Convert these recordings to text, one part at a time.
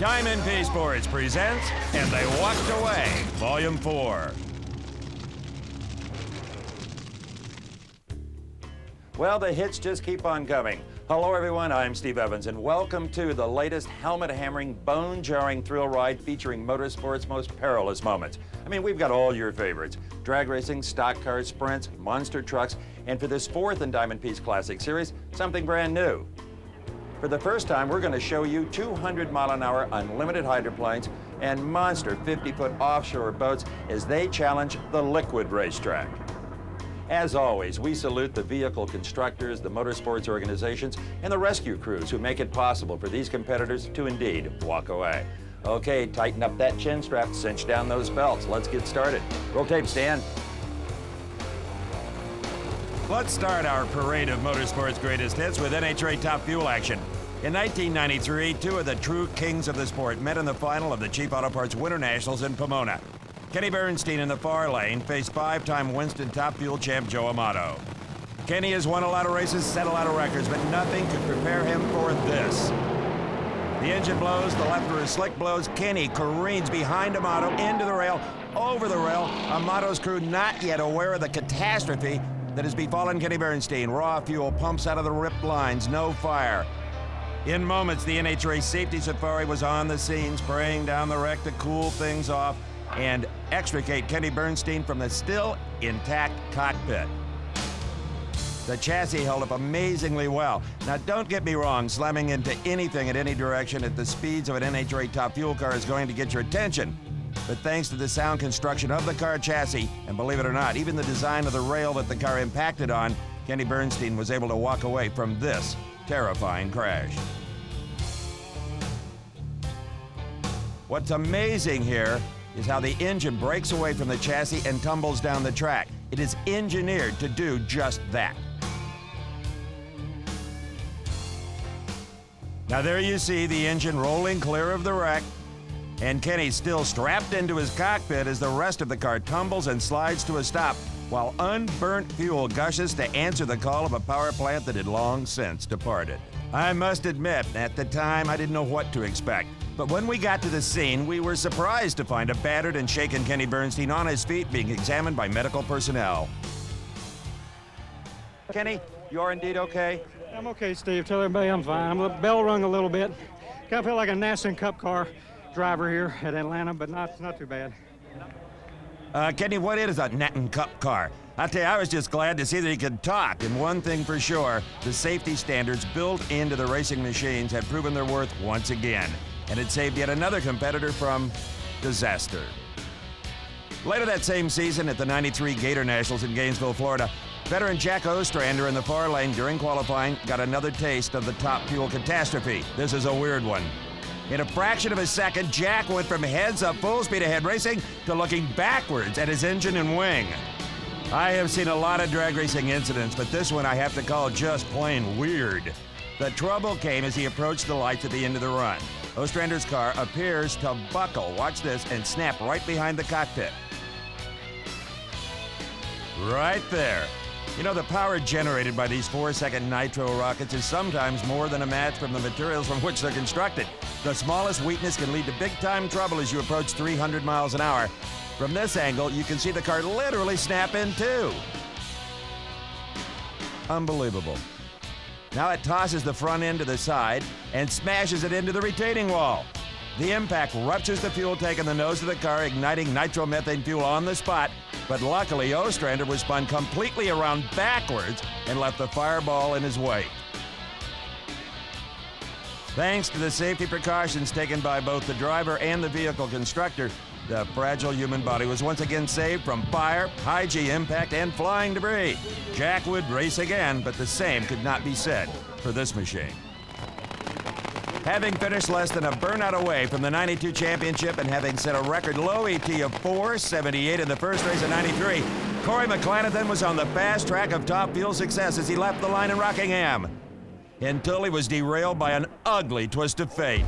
Diamond P Sports presents And They Walked Away, Volume 4. Well, the hits just keep on coming. Hello, everyone. I'm Steve Evans, and welcome to the latest helmet-hammering, bone-jarring thrill ride featuring motorsport's most perilous moments. I mean, we've got all your favorites: drag racing, stock cars, sprints, monster trucks, and for this fourth in Diamond P's Classic Series, something brand new. For the first time, we're going to show you 200-mile-an-hour unlimited hydroplanes and monster 50-foot offshore boats as they challenge the liquid racetrack. As always, we salute the vehicle constructors, the motorsports organizations, and the rescue crews who make it possible for these competitors to indeed walk away. Okay, tighten up that chin strap, cinch down those belts. Let's get started. Roll tape, Stan. Let's start our parade of motorsports greatest hits with NHRA Top Fuel action. In 1993, two of the true kings of the sport met in the final of the Cheap Auto Parts Winter Nationals in Pomona. Kenny Bernstein in the far lane faced five-time Winston Top Fuel champ Joe Amato. Kenny has won a lot of races, set a lot of records, but nothing could prepare him for this. The engine blows, the lefter slick blows. Kenny careens behind Amato, into the rail, over the rail. Amato's crew not yet aware of the catastrophe that has befallen Kenny Bernstein. Raw fuel pumps out of the ripped lines, no fire. In moments, the NHRA Safety Safari was on the scene, spraying down the wreck to cool things off and extricate Kenny Bernstein from the still intact cockpit. The chassis held up amazingly well. Now, don't get me wrong, slamming into anything at any direction at the speeds of an NHRA Top Fuel car is going to get your attention. But thanks to the sound construction of the car chassis, and believe it or not, even the design of the rail that the car impacted on, Kenny Bernstein was able to walk away from this terrifying crash. What's amazing here is how the engine breaks away from the chassis and tumbles down the track. It is engineered to do just that. Now there you see the engine rolling clear of the wreck, and Kenny's still strapped into his cockpit as the rest of the car tumbles and slides to a stop, while unburnt fuel gushes to answer the call of a power plant that had long since departed. I must admit, at the time, I didn't know what to expect. But when we got to the scene, we were surprised to find a battered and shaken Kenny Bernstein on his feet being examined by medical personnel. Kenny, you are indeed okay? I'm okay, Steve. Tell everybody I'm fine. I'm bell rung a little bit. Kind of feel like a Nasson Cup car driver here at Atlanta, but not too bad. Kenny, what is a Nasson Cup car? I tell you, I was just glad to see that he could talk. And one thing for sure, the safety standards built into the racing machines have proven their worth once again. And it saved yet another competitor from disaster. Later that same season at the '93 Gator Nationals in Gainesville, Florida, veteran Jack Ostrander in the far lane during qualifying got another taste of the Top Fuel catastrophe. This is a weird one. In a fraction of a second, Jack went from heads-up full speed ahead racing to looking backwards at his engine and wing. I have seen a lot of drag racing incidents, but this one I have to call just plain weird. The trouble came as he approached the lights at the end of the run. Ostrander's car appears to buckle, watch this, and snap right behind the cockpit. Right there. You know, the power generated by these 4-second nitro rockets is sometimes more than a match from the materials from which they're constructed. The smallest weakness can lead to big-time trouble as you approach 300 miles an hour. From this angle, you can see the car literally snap in two. Unbelievable. Now it tosses the front end to the side and smashes it into the retaining wall. The impact ruptures the fuel tank in the nose of the car, igniting nitromethane fuel on the spot, but luckily Ostrander was spun completely around backwards and left the fireball in his wake. Thanks to the safety precautions taken by both the driver and the vehicle constructor, the fragile human body was once again saved from fire, high-G impact, and flying debris. Jack would race again, but the same could not be said for this machine. Having finished less than a burnout away from the '92 championship and having set a record low ET of 4.78 in the first race of '93, Corey McClanathan was on the fast track of Top Fuel success as he left the line in Rockingham, until he was derailed by an ugly twist of fate.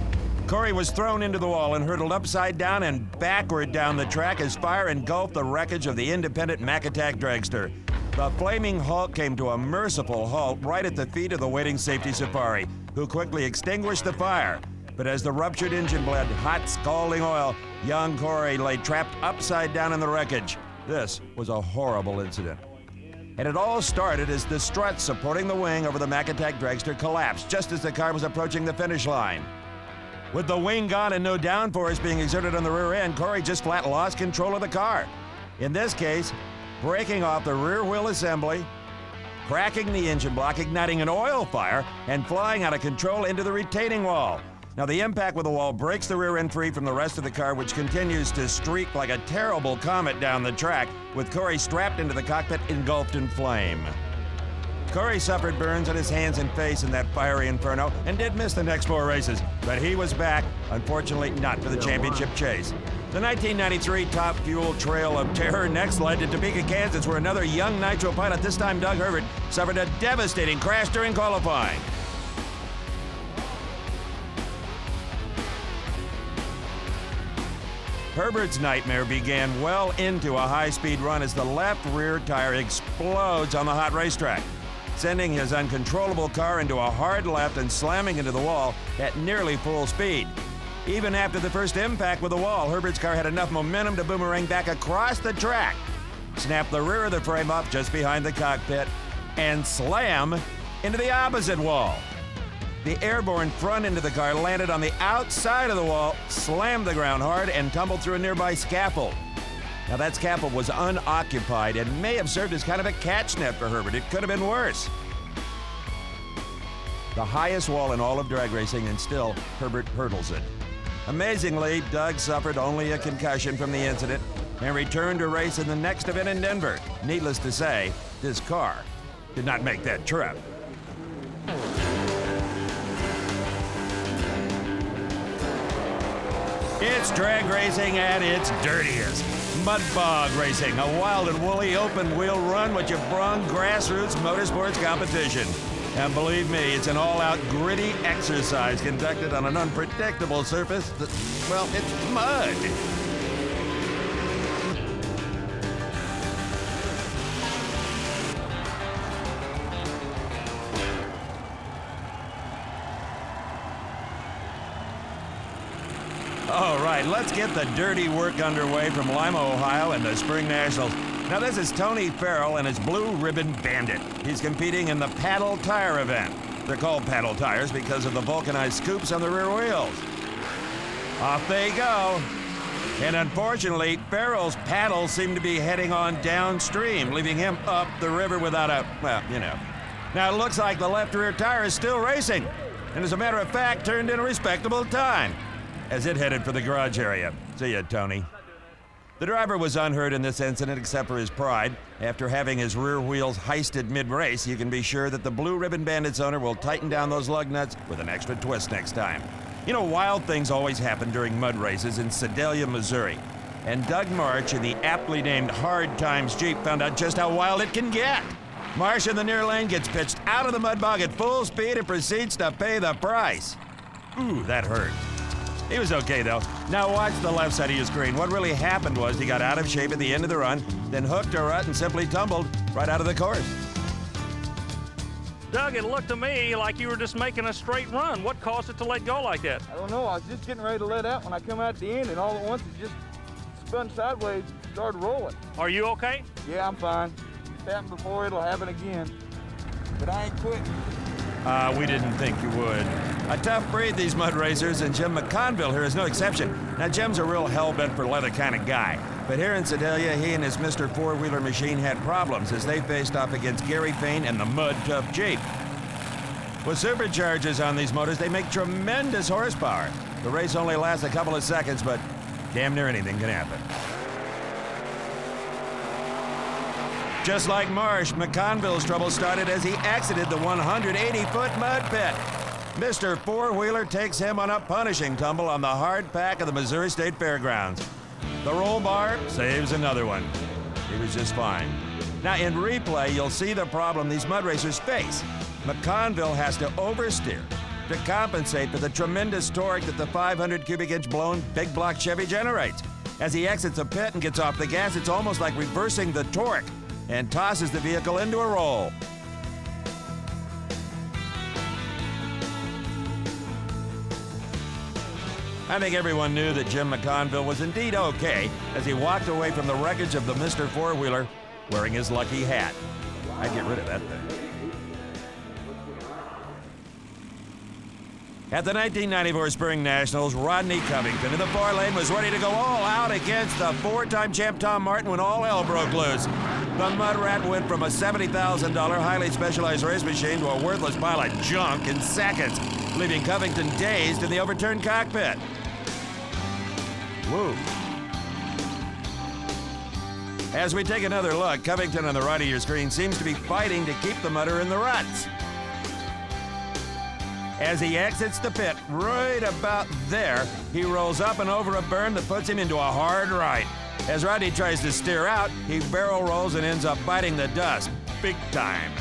Corey was thrown into the wall and hurtled upside down and backward down the track as fire engulfed the wreckage of the independent Mack Attack dragster. The Flaming Hulk came to a merciful halt right at the feet of the waiting Safety Safari, who quickly extinguished the fire. But as the ruptured engine bled hot, scalding oil, young Corey lay trapped upside down in the wreckage. This was a horrible incident. And it all started as the struts supporting the wing over the Mack Attack dragster collapsed just as the car was approaching the finish line. With the wing gone and no downforce being exerted on the rear end, Corey just flat lost control of the car. In this case, breaking off the rear wheel assembly, cracking the engine block, igniting an oil fire, and flying out of control into the retaining wall. Now, the impact with the wall breaks the rear end free from the rest of the car, which continues to streak like a terrible comet down the track, with Corey strapped into the cockpit, engulfed in flame. Corey suffered burns on his hands and face in that fiery inferno and did miss the next 4 races, but he was back, unfortunately not for the championship chase. The 1993 Top Fuel Trail of Terror next led to Topeka, Kansas, where another young nitro pilot, this time Doug Herbert, suffered a devastating crash during qualifying. Herbert's nightmare began well into a high-speed run as the left rear tire explodes on the hot racetrack, sending his uncontrollable car into a hard left and slamming into the wall at nearly full speed. Even after the first impact with the wall, Herbert's car had enough momentum to boomerang back across the track, snap the rear of the frame up just behind the cockpit, and slam into the opposite wall. The airborne front end of the car landed on the outside of the wall, slammed the ground hard, and tumbled through a nearby scaffold. Now, that scaffold was unoccupied and may have served as kind of a catch net for Herbert. It could have been worse. The highest wall in all of drag racing, and still, Herbert hurdles it. Amazingly, Doug suffered only a concussion from the incident and returned to race in the next event in Denver. Needless to say, this car did not make that trip. It's drag racing at its dirtiest. Mud bog racing, a wild and woolly open-wheel run which have brung grassroots motorsports competition. And believe me, it's an all-out gritty exercise conducted on an unpredictable surface that, well, it's mud. All right, let's get the dirty work underway from Lima, Ohio and the Spring Nationals. Now, this is Tony Farrell and his Blue Ribbon Bandit. He's competing in the paddle tire event. They're called paddle tires because of the vulcanized scoops on the rear wheels. Off they go. And unfortunately, Farrell's paddles seem to be heading on downstream, leaving him up the river without a, well, you know. Now, it looks like the left rear tire is still racing, and as a matter of fact, turned in a respectable time as it headed for the garage area. See ya, Tony. The driver was unhurt in this incident except for his pride. After having his rear wheels heisted mid-race, you can be sure that the Blue Ribbon Bandit's owner will tighten down those lug nuts with an extra twist next time. You know, wild things always happen during mud races in Sedalia, Missouri. And Doug March in the aptly named Hard Times Jeep found out just how wild it can get. Marsh in the near lane gets pitched out of the mud bog at full speed and proceeds to pay the price. Ooh, that hurt. He was okay, though. Now watch the left side of your screen. What really happened was he got out of shape at the end of the run, then hooked a rut and simply tumbled right out of the course. Doug, it looked to me like you were just making a straight run. What caused it to let go like that? I don't know. I was just getting ready to let out when I come out at the end, and all at once it just spun sideways and started rolling. Are you okay? Yeah, I'm fine. It's happened before. It'll happen again. But I ain't quitting. We didn't think you would. A tough breed, these mud racers, and Jim McConville here is no exception. Now, Jim's a real hell-bent for leather kind of guy. But here in Sedalia, he and his Mr. Four-Wheeler machine had problems as they faced off against Gary Fain and the Mud Tough Jeep. With superchargers on these motors, they make tremendous horsepower. The race only lasts a couple of seconds, but damn near anything can happen. Just like Marsh, McConville's trouble started as he exited the 180-foot mud pit. Mr. Four-Wheeler takes him on a punishing tumble on the hard pack of the Missouri State Fairgrounds. The roll bar saves another one. He was just fine. Now, in replay, you'll see the problem these mud racers face. McConville has to oversteer to compensate for the tremendous torque that the 500 cubic inch blown big block Chevy generates. As he exits a pit and gets off the gas, it's almost like reversing the torque and tosses the vehicle into a roll. I think everyone knew that Jim McConville was indeed okay as he walked away from the wreckage of the Mr. Four-Wheeler wearing his lucky hat. I'd get rid of that thing. At the 1994 Spring Nationals, Rodney Covington in the far lane was ready to go all out against the four-time champ Tom Martin when all hell broke loose. The Mud Rat went from a $70,000 highly specialized race machine to a worthless pile of junk in seconds, leaving Covington dazed in the overturned cockpit. Whoa. As we take another look, Covington on the right of your screen seems to be fighting to keep the Mudder in the ruts. As he exits the pit, right about there, he rolls up and over a berm that puts him into a hard right. As Rodney tries to steer out, he barrel rolls and ends up biting the dust, big time.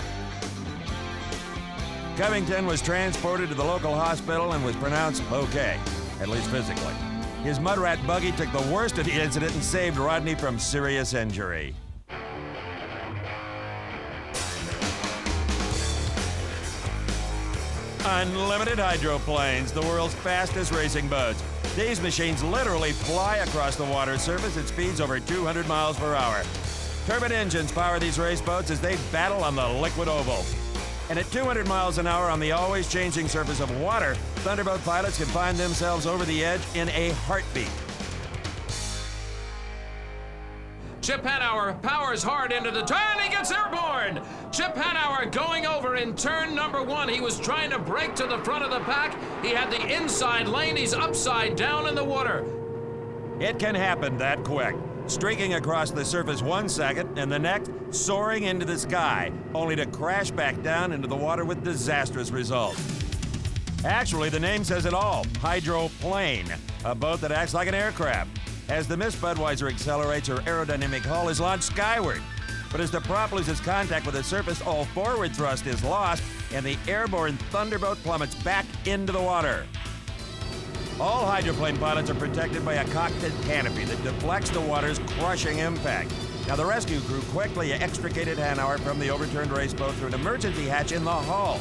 Covington was transported to the local hospital and was pronounced okay, at least physically. His Mud Rat buggy took the worst of the incident and saved Rodney from serious injury. Unlimited hydroplanes, the world's fastest racing boats. These machines literally fly across the water surface at speeds over 200 miles per hour. Turbine engines power these race boats as they battle on the liquid oval. And at 200 miles an hour on the always changing surface of water, Thunderboat pilots can find themselves over the edge in a heartbeat. Chip Hanauer powers hard into the turn. He gets airborne. Chip Hanauer going over in turn number 1. He was trying to break to the front of the pack. He had the inside lane. He's upside down in the water. It can happen that quick. Streaking across the surface 1 second and the next soaring into the sky, only to crash back down into the water with disastrous results. Actually, the name says it all, hydroplane, a boat that acts like an aircraft. As the Miss Budweiser accelerates, her aerodynamic hull is launched skyward. But as the prop loses contact with the surface, all forward thrust is lost, and the airborne Thunderboat plummets back into the water. All hydroplane pilots are protected by a cockpit canopy that deflects the water's crushing impact. Now, the rescue crew quickly extricated Hanauer from the overturned race boat through an emergency hatch in the hull.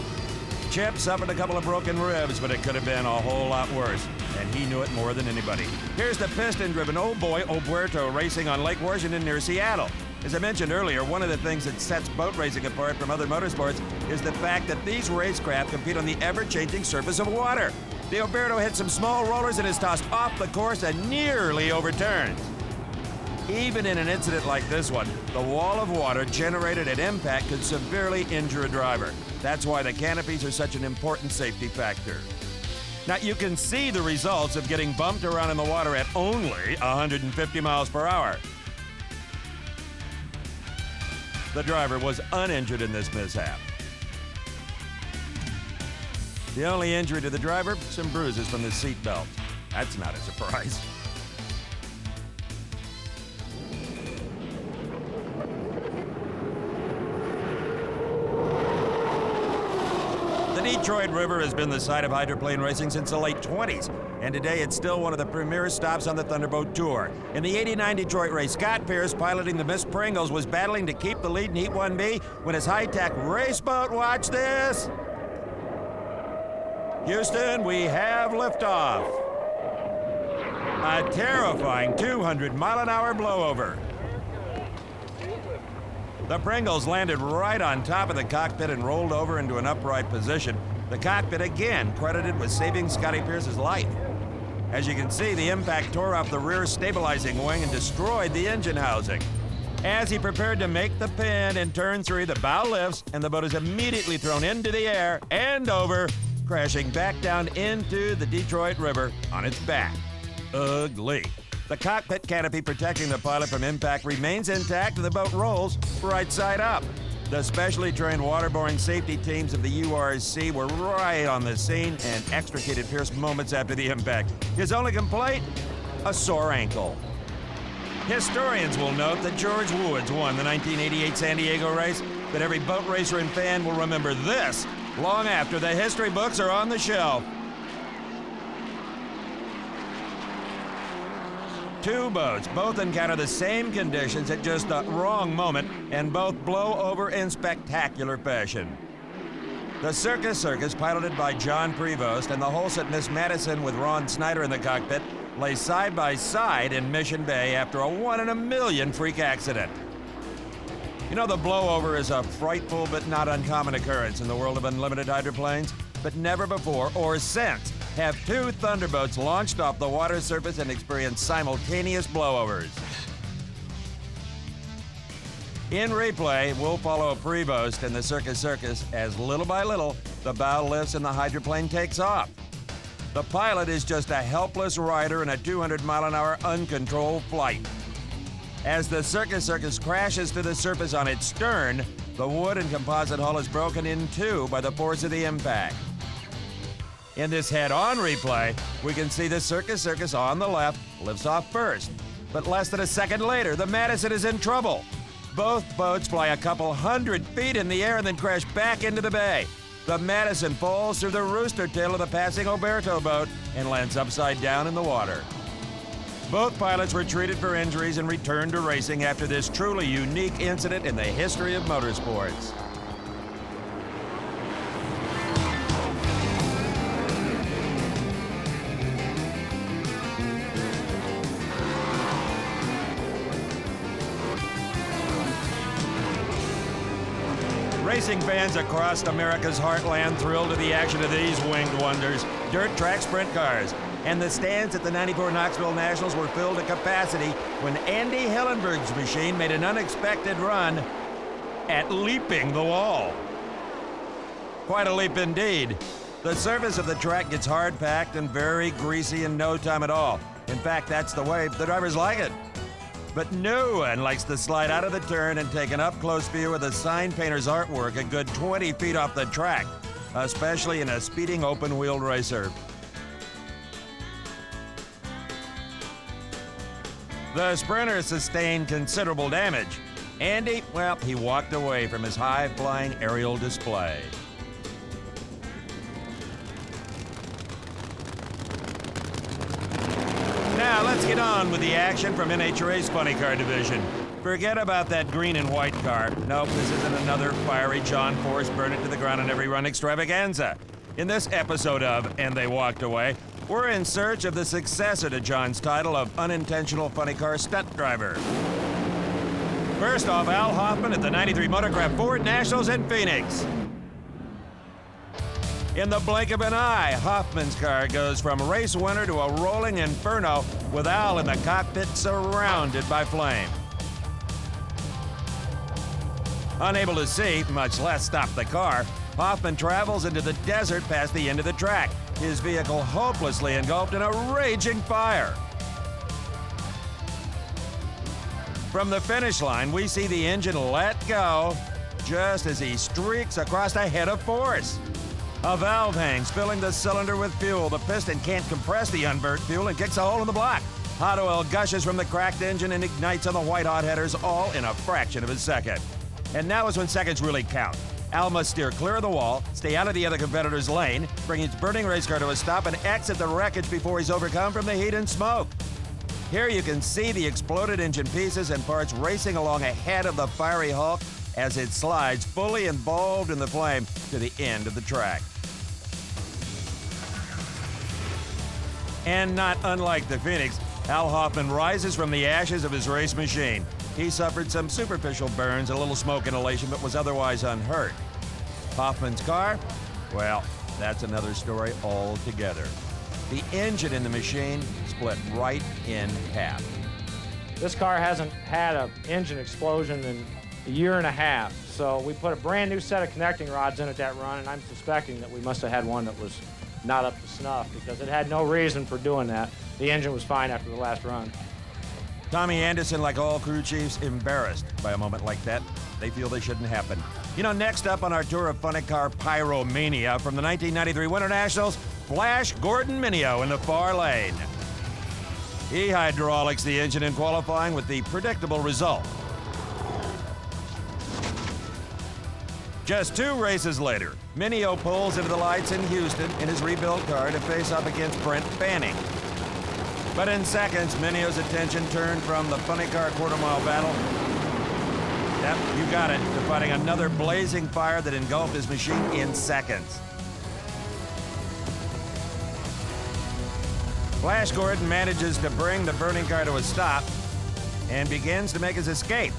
Chip suffered a couple of broken ribs, but it could have been a whole lot worse, and he knew it more than anybody. Here's the piston-driven Old Boy Oberto racing on Lake Washington near Seattle. As I mentioned earlier, one of the things that sets boat racing apart from other motorsports is the fact that these racecraft compete on the ever-changing surface of water. The Oberto hits some small rollers and is tossed off the course and nearly overturns. Even in an incident like this one, the wall of water generated at impact could severely injure a driver. That's why the canopies are such an important safety factor. Now, you can see the results of getting bumped around in the water at only 150 miles per hour. The driver was uninjured in this mishap. The only injury to the driver, some bruises from the seatbelt. That's not a surprise. The Detroit River has been the site of hydroplane racing since the late 20s, and today it's still one of the premier stops on the Thunderboat Tour. In the '89 Detroit race, Scott Pierce, piloting the Miss Pringles, was battling to keep the lead in Heat 1B when his high-tech race boat, watch this! Houston, we have liftoff. A terrifying 200-mile-an-hour blowover. The Pringles landed right on top of the cockpit and rolled over into an upright position. The cockpit again credited with saving Scotty Pierce's life. As you can see, the impact tore off the rear stabilizing wing and destroyed the engine housing. As he prepared to make the pin in turn 3, the bow lifts and the boat is immediately thrown into the air and over, crashing back down into the Detroit River on its back. Ugly. The cockpit canopy protecting the pilot from impact remains intact and the boat rolls right side up. The specially trained waterborne safety teams of the URC were right on the scene and extricated Pierce moments after the impact. His only complaint? A sore ankle. Historians will note that George Woods won the 1988 San Diego race, but every boat racer and fan will remember this long after the history books are on the shelf. Two boats both encounter the same conditions at just the wrong moment and both blow over in spectacular fashion. The Circus Circus, piloted by John Prevost, and the Hulset Miss Madison with Ron Snyder in the cockpit, lay side by side in Mission Bay after a 1 in a million freak accident. You know, the blowover is a frightful but not uncommon occurrence in the world of unlimited hydroplanes, but never before or since have two Thunderboats launched off the water surface and experienced simultaneous blowovers. In replay, we'll follow Prevost and the Circus Circus as little by little, the bow lifts and the hydroplane takes off. The pilot is just a helpless rider in a 200-mile-an-hour uncontrolled flight. As the Circus Circus crashes to the surface on its stern, the wood and composite hull is broken in two by the force of the impact. In this head-on replay, we can see the Circus Circus on the left lifts off first. But less than a second later, the Madison is in trouble. Both boats fly a couple 100 feet in the air and then crash back into the bay. The Madison falls through the rooster tail of the passing Oberto boat and lands upside down in the water. Both pilots were treated for injuries and returned to racing after this truly unique incident in the history of motorsports. Racing fans across America's heartland thrilled to the action of these winged wonders, dirt track sprint cars. And the stands at the '94 Knoxville Nationals were filled to capacity when Andy Hillenberg's machine made an unexpected run at leaping the wall. Quite a leap indeed. The surface of the track gets hard-packed and very greasy in no time at all. In fact, that's the way the drivers like it. But no one likes to slide out of the turn and take an up-close view of the sign painter's artwork a good 20 feet off the track, especially in a speeding open-wheeled racer. The Sprinter sustained considerable damage. Andy, well, he walked away from his high-flying aerial display. Now, let's get on with the action from NHRA's Funny Car Division. Forget about that green and white car. Nope, this isn't another fiery John Force burn it to the ground on every run extravaganza. In this episode of And They Walked Away, we're in search of the successor to John's title of unintentional funny car stunt driver. First off, Al Hoffman at the '93 Motorcraft Ford Nationals in Phoenix. In the blink of an eye, Hoffman's car goes from race winner to a rolling inferno with Al in the cockpit surrounded by flame. Unable to see, much less stop the car, Hoffman travels into the desert past the end of the track, his vehicle hopelessly engulfed in a raging fire. From the finish line, we see the engine let go just as he streaks across the head of force. A valve hangs, filling the cylinder with fuel. The piston can't compress the unburnt fuel and kicks a hole in the block. Hot oil gushes from the cracked engine and ignites on the white hot headers, all in a fraction of a second. And now is when seconds really count. Al must steer clear of the wall, stay out of the other competitor's lane, bring his burning race car to a stop, and exit the wreckage before he's overcome from the heat and smoke. Here you can see the exploded engine pieces and parts racing along ahead of the fiery Hulk as it slides, fully involved in the flame, to the end of the track. And not unlike the Phoenix, Al Hoffman rises from the ashes of his race machine. He suffered some superficial burns, a little smoke inhalation, but was otherwise unhurt. Hoffman's car? Well, that's another story altogether. The engine in the machine split right in half. This car hasn't had an engine explosion in a year and a half, so we put a brand new set of connecting rods in at that run, and I'm suspecting that we must have had one that was not up to snuff because it had no reason for doing that. The engine was fine after the last run. Tommy Anderson, like all crew chiefs, embarrassed by a moment like that. They feel they shouldn't happen. You know, next up on our tour of funny car pyromania from the 1993 Winter Nationals, Flash Gordon Mineo in the far lane. He hydraulics the engine in qualifying with the predictable result. Just 2 races later, Mineo pulls into the lights in Houston in his rebuilt car to face off against Brent Fanning. But in seconds, Mineo's attention turned from the funny car quarter-mile battle Yep, you got it. They're fighting another blazing fire that engulfed his machine in seconds. Flash Gordon manages to bring the burning car to a stop and begins to make his escape.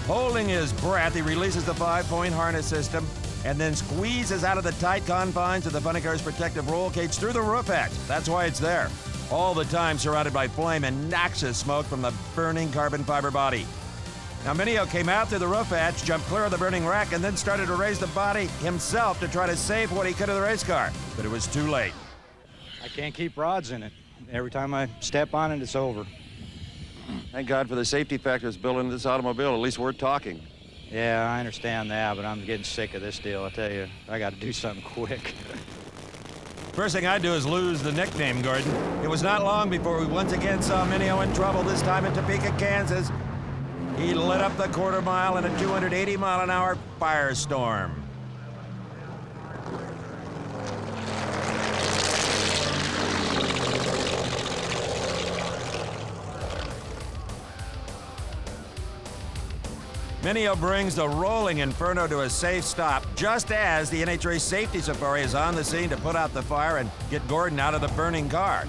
Holding his breath, he releases the 5-point harness system and then squeezes out of the tight confines of the funny car's protective roll cage through the roof hatch. That's why it's there. All the time surrounded by flame and noxious smoke from the burning carbon fiber body. Now, Mineo came out through the roof hatch, jumped clear of the burning wreck, and then started to raise the body himself to try to save what he could of the race car. But it was too late. I can't keep rods in it. Every time I step on it, it's over. Thank God for the safety factors built into this automobile. At least we're talking. Yeah, I understand that, but I'm getting sick of this deal. I tell you, I got to do something quick. First thing I'd do is lose the nickname, Gordon. It was not long before we once again saw Mineo in trouble, this time in Topeka, Kansas. He lit up the quarter mile in a 280-mile-an-hour firestorm. Mineo brings the rolling inferno to a safe stop just as the NHRA Safety Safari is on the scene to put out the fire and get Gordon out of the burning car.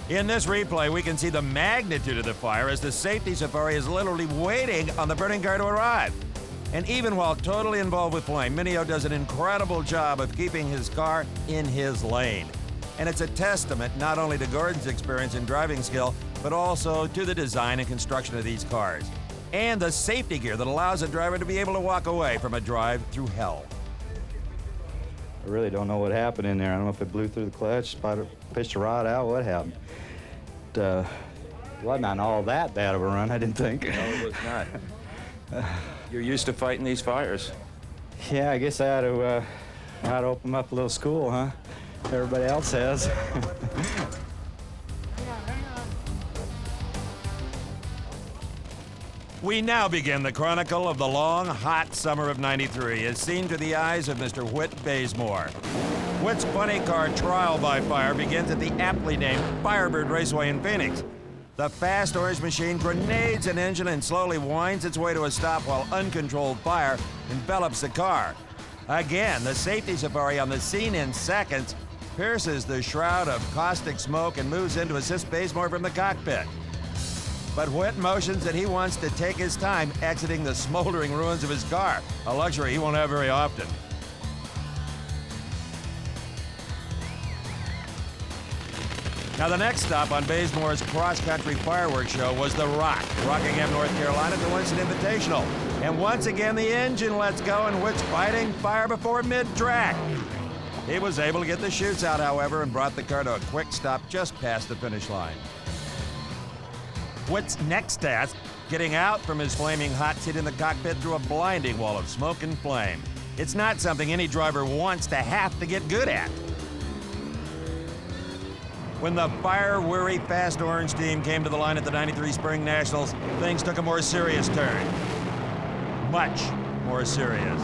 In this replay, we can see the magnitude of the fire as the Safety Safari is literally waiting on the burning car to arrive. And even while totally involved with flame, Mineo does an incredible job of keeping his car in his lane. And it's a testament not only to Gordon's experience and driving skill, but also to the design and construction of these cars. And the safety gear that allows a driver to be able to walk away from a drive through hell. I really don't know what happened in there. I don't know if it blew through the clutch, pitched the rod out, what happened. It wasn't all that bad of a run, I didn't think. No, it was not. You're used to fighting these fires. Yeah, I guess I had to open up a little school, huh? Everybody else has. We now begin the chronicle of the long, hot summer of '93 as seen through the eyes of Mr. Whit Bazemore. Whit's funny car trial by fire begins at the aptly named Firebird Raceway in Phoenix. The fast orange machine grenades an engine and slowly winds its way to a stop while uncontrolled fire envelops the car. Again, the Safety Safari on the scene in seconds pierces the shroud of caustic smoke and moves in to assist Bazemore from the cockpit. But Whit motions that he wants to take his time exiting the smoldering ruins of his car, a luxury he won't have very often. Now, the next stop on Bazemore's cross-country fireworks show was The Rock, Rockingham, North Carolina, to Winston Invitational. And once again, the engine lets go, and Whit's fighting fire before mid-track. He was able to get the chutes out, however, and brought the car to a quick stop just past the finish line. Whit's next task, getting out from his flaming hot seat in the cockpit through a blinding wall of smoke and flame. It's not something any driver wants to have to get good at. When the fire-weary Fast Orange team came to the line at the '93 Spring Nationals, things took a more serious turn. Much more serious.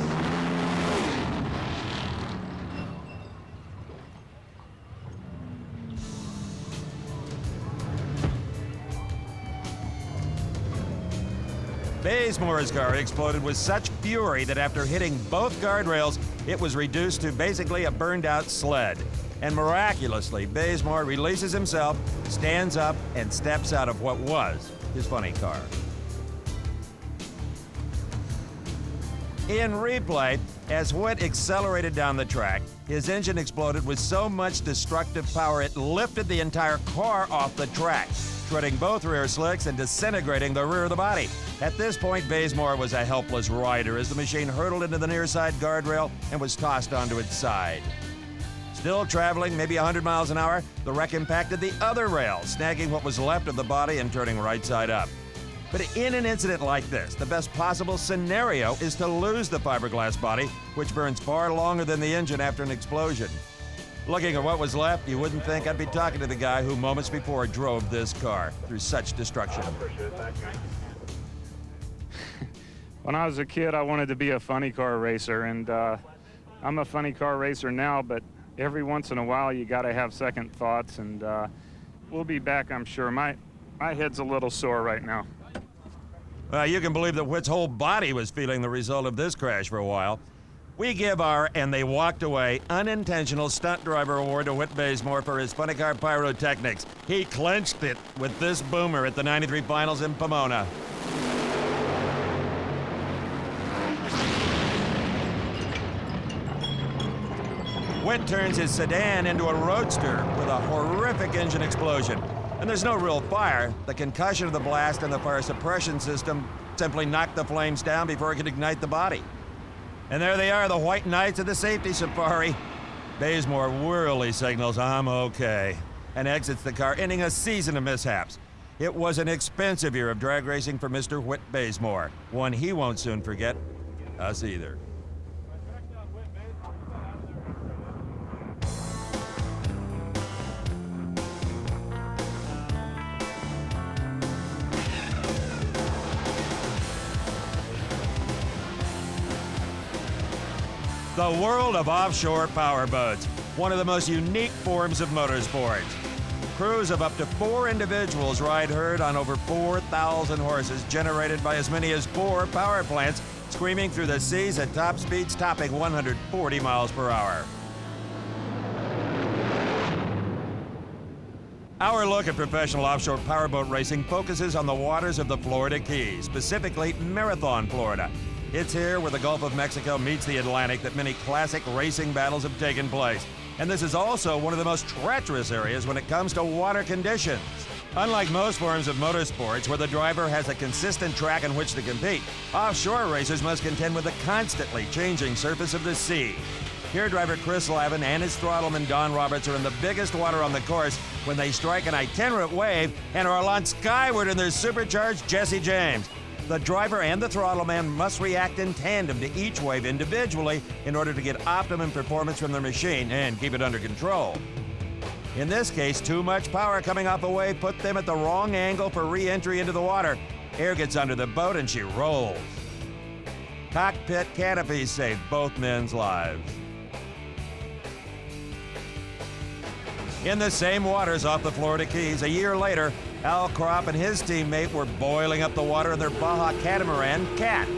Bazemore's car exploded with such fury that after hitting both guardrails, it was reduced to basically a burned-out sled. And miraculously, Bazemore releases himself, stands up, and steps out of what was his funny car. In replay, as Whit accelerated down the track, his engine exploded with so much destructive power it lifted the entire car off the track, shredding both rear slicks and disintegrating the rear of the body. At this point, Bazemore was a helpless rider as the machine hurtled into the near side guardrail and was tossed onto its side. Still traveling maybe 100 miles an hour, the wreck impacted the other rail, snagging what was left of the body and turning right side up. But in an incident like this, the best possible scenario is to lose the fiberglass body, which burns far longer than the engine after an explosion. Looking at what was left, you wouldn't think I'd be talking to the guy who moments before drove this car through such destruction. When I was a kid, I wanted to be a funny car racer, and I'm a funny car racer now, but every once in a while you got to have second thoughts, and we'll be back, I'm sure. My head's a little sore right now. You can believe that Whit's whole body was feeling the result of this crash for a while. We give our "and they walked away" unintentional stunt driver award to Whit Bazemore for his funny car pyrotechnics. He clinched it with this boomer at the '93 finals in Pomona. Whit turns his sedan into a roadster with a horrific engine explosion. And there's no real fire. The concussion of the blast and the fire suppression system simply knocked the flames down before it could ignite the body. And there they are, the white knights of the safety safari. Bazemore wearily signals, "I'm okay," and exits the car, ending a season of mishaps. It was an expensive year of drag racing for Mr. Whit Bazemore, one he won't soon forget. Us either. The world of offshore powerboats, one of the most unique forms of motorsports. Crews of up to 4 individuals ride herd on over 4,000 horses, generated by as many as 4 power plants, screaming through the seas at top speeds topping 140 miles per hour. Our look at professional offshore powerboat racing focuses on the waters of the Florida Keys, specifically Marathon, Florida. It's here where the Gulf of Mexico meets the Atlantic that many classic racing battles have taken place. And this is also one of the most treacherous areas when it comes to water conditions. Unlike most forms of motorsports where the driver has a consistent track on which to compete, offshore racers must contend with the constantly changing surface of the sea. Here, driver Chris Lavin and his throttleman Don Roberts are in the biggest water on the course when they strike an itinerant wave and are launched skyward in their supercharged Jesse James. The driver and the throttleman must react in tandem to each wave individually in order to get optimum performance from their machine and keep it under control. In this case, too much power coming off a wave put them at the wrong angle for re-entry into the water. Air gets under the boat and she rolls. Cockpit canopies saved both men's lives. In the same waters off the Florida Keys, a year later, Al Kropp and his teammate were boiling up the water in their Baja catamaran, Cat.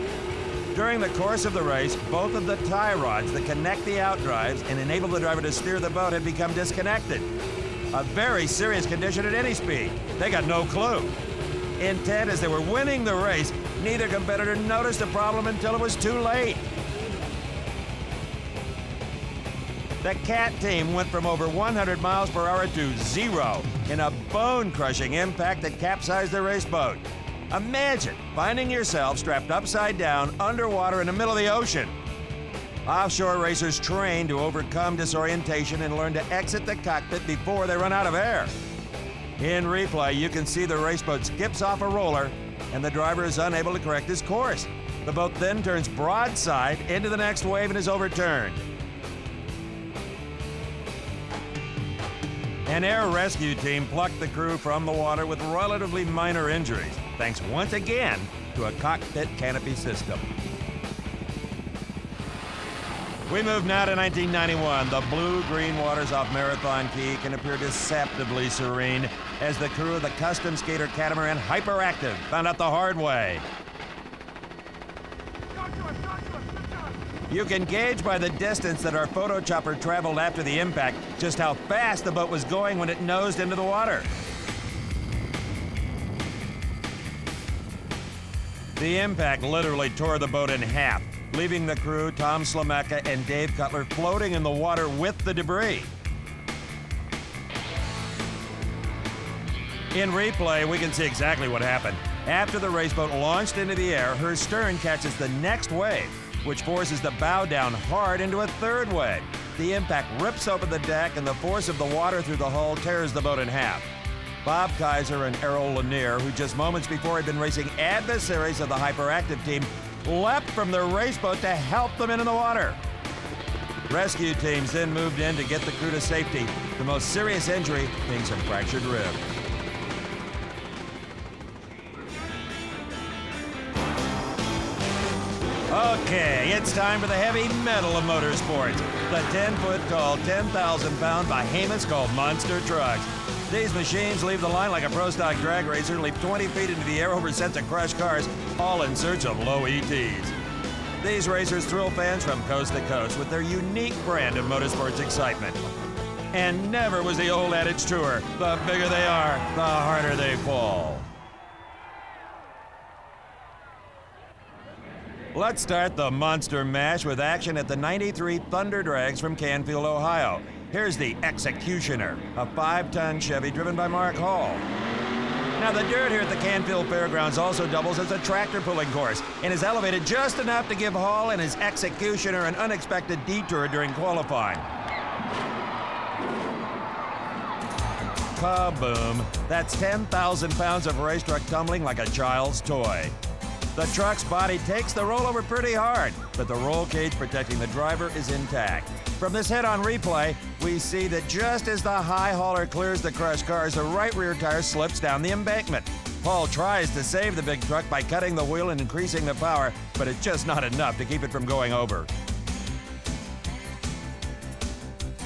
During the course of the race, both of the tie rods that connect the outdrives and enable the driver to steer the boat had become disconnected. A very serious condition at any speed. They got no clue. Intent as they were winning the race, neither competitor noticed the problem until it was too late. The Cat team went from over 100 miles per hour to 0 in a bone-crushing impact that capsized their race boat. Imagine finding yourself strapped upside down underwater in the middle of the ocean. Offshore racers train to overcome disorientation and learn to exit the cockpit before they run out of air. In replay, you can see the race boat skips off a roller and the driver is unable to correct his course. The boat then turns broadside into the next wave and is overturned. An air rescue team plucked the crew from the water with relatively minor injuries, thanks once again to a cockpit canopy system. We move now to 1991. The blue-green waters off Marathon Key can appear deceptively serene as the crew of the custom skater catamaran Hyperactive found out the hard way. You can gauge by the distance that our photo chopper traveled after the impact just how fast the boat was going when it nosed into the water. The impact literally tore the boat in half, leaving the crew, Tom Slamecka and Dave Cutler, floating in the water with the debris. In replay, we can see exactly what happened. After the race boat launched into the air, her stern catches the next wave, which forces the bow down hard into a third wave. The impact rips open the deck and the force of the water through the hull tears the boat in half. Bob Kaiser and Errol Lanier, who just moments before had been racing adversaries of the Hyperactive team, leapt from their race boat to help them into the water. Rescue teams then moved in to get the crew to safety, the most serious injury being some fractured ribs. Okay, it's time for the heavy metal of motorsports. The 10-foot tall, 10,000-pound behemoths called monster trucks. These machines leave the line like a pro stock drag racer, leap 20 feet into the air over sets of crushed cars, all in search of low ETs. These racers thrill fans from coast to coast with their unique brand of motorsports excitement. And never was the old adage truer: the bigger they are, the harder they fall. Let's start the Monster Mash with action at the 93 Thunder Drags from Canfield, Ohio. Here's the Executioner, a 5-ton Chevy driven by Mark Hall. Now, the dirt here at the Canfield Fairgrounds also doubles as a tractor pulling course and is elevated just enough to give Hall and his Executioner an unexpected detour during qualifying. Kaboom! That's 10,000 pounds of race truck tumbling like a child's toy. The truck's body takes the rollover pretty hard, but the roll cage protecting the driver is intact. From this head-on replay, we see that just as the high hauler clears the crushed cars, the right rear tire slips down the embankment. Hall tries to save the big truck by cutting the wheel and increasing the power, but it's just not enough to keep it from going over.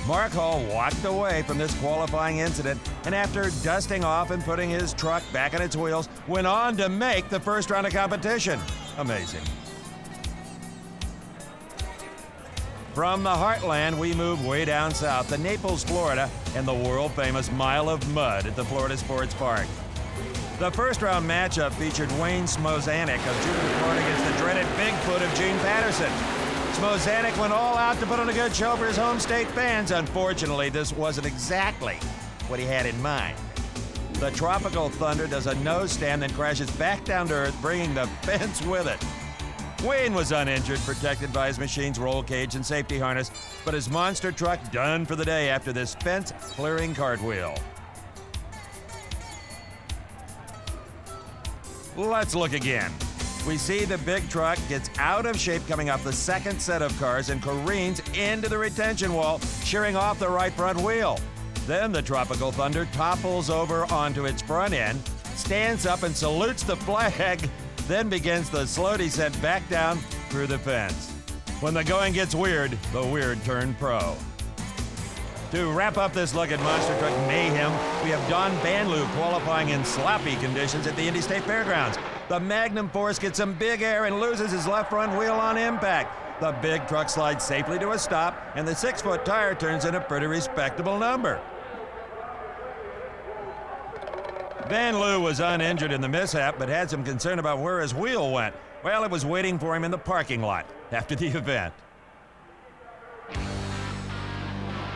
Mark Hall walked away from this qualifying incident, and after dusting off and putting his truck back on its wheels, went on to make the first round of competition. Amazing. From the heartland, we move way down south to Naples, Florida, and the world-famous Mile of Mud at the Florida Sports Park. The first round matchup featured Wayne Smozanek of Jupiter, Florida against the dreaded Bigfoot of Gene Patterson. Smozanek went all out to put on a good show for his home state fans. Unfortunately, this wasn't exactly what he had in mind. The Tropical Thunder does a nose stand, then crashes back down to earth, bringing the fence with it. Wayne was uninjured, protected by his machine's roll cage and safety harness, but his monster truck done for the day after this fence-clearing cartwheel. Let's look again. We see the big truck gets out of shape coming off the second set of cars and careens into the retention wall, shearing off the right front wheel. Then the Tropical Thunder topples over onto its front end, stands up and salutes the flag, then begins the slow descent back down through the fence. When the going gets weird, the weird turn pro. To wrap up this look at monster truck mayhem, we have Don Banlew qualifying in sloppy conditions at the Indy State Fairgrounds. The Magnum Force gets some big air and loses his left front wheel on impact. The big truck slides safely to a stop, and the 6-foot tire turns in a pretty respectable number. Banlew was uninjured in the mishap, but had some concern about where his wheel went. Well, it was waiting for him in the parking lot after the event.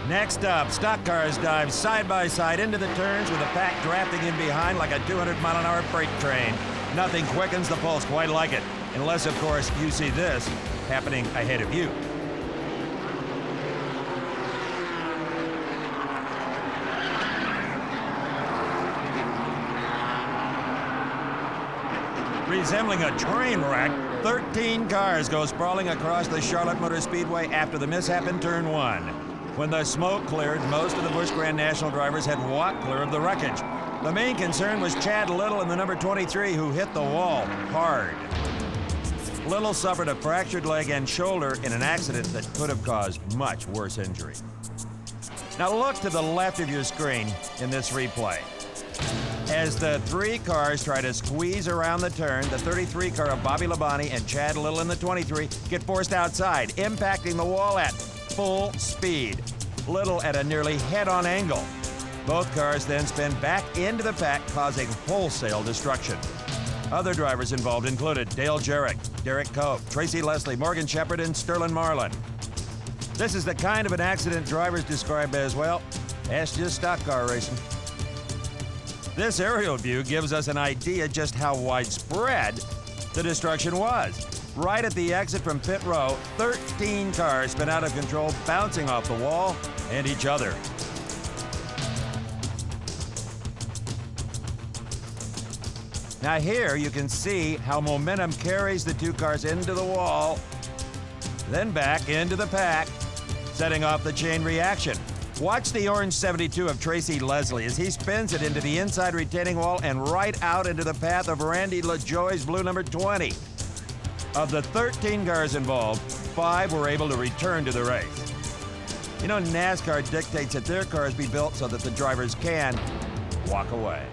Next up, stock cars dive side by side into the turns with the pack drafting in behind like a 200-mile-an-hour freight train. Nothing quickens the pulse quite like it, unless, of course, you see this happening ahead of you. Resembling a train wreck, 13 cars go sprawling across the Charlotte Motor Speedway after the mishap in turn 1. When the smoke cleared, most of the Busch Grand National drivers had walked clear of the wreckage. The main concern was Chad Little and the number 23, who hit the wall hard. Little suffered a fractured leg and shoulder in an accident that could have caused much worse injury. Now look to the left of your screen in this replay. As the 3 cars try to squeeze around the turn, the 33 car of Bobby Labonte and Chad Little in the 23 get forced outside, impacting the wall at full speed. Little at a nearly head-on angle. Both cars then spin back into the pack, causing wholesale destruction. Other drivers involved included Dale Jarrett, Derek Cope, Tracy Leslie, Morgan Shepherd, and Sterling Marlin. This is the kind of an accident drivers describe as, well, that's just stock car racing. This aerial view gives us an idea just how widespread the destruction was. Right at the exit from pit row, 13 cars spin out of control, bouncing off the wall and each other. Now here you can see how momentum carries the 2 cars into the wall, then back into the pack, setting off the chain reaction. Watch the orange 72 of Tracy Leslie as he spins it into the inside retaining wall and right out into the path of Randy LaJoie's blue number 20. Of the 13 cars involved, 5 were able to return to the race. You know, NASCAR dictates that their cars be built so that the drivers can walk away.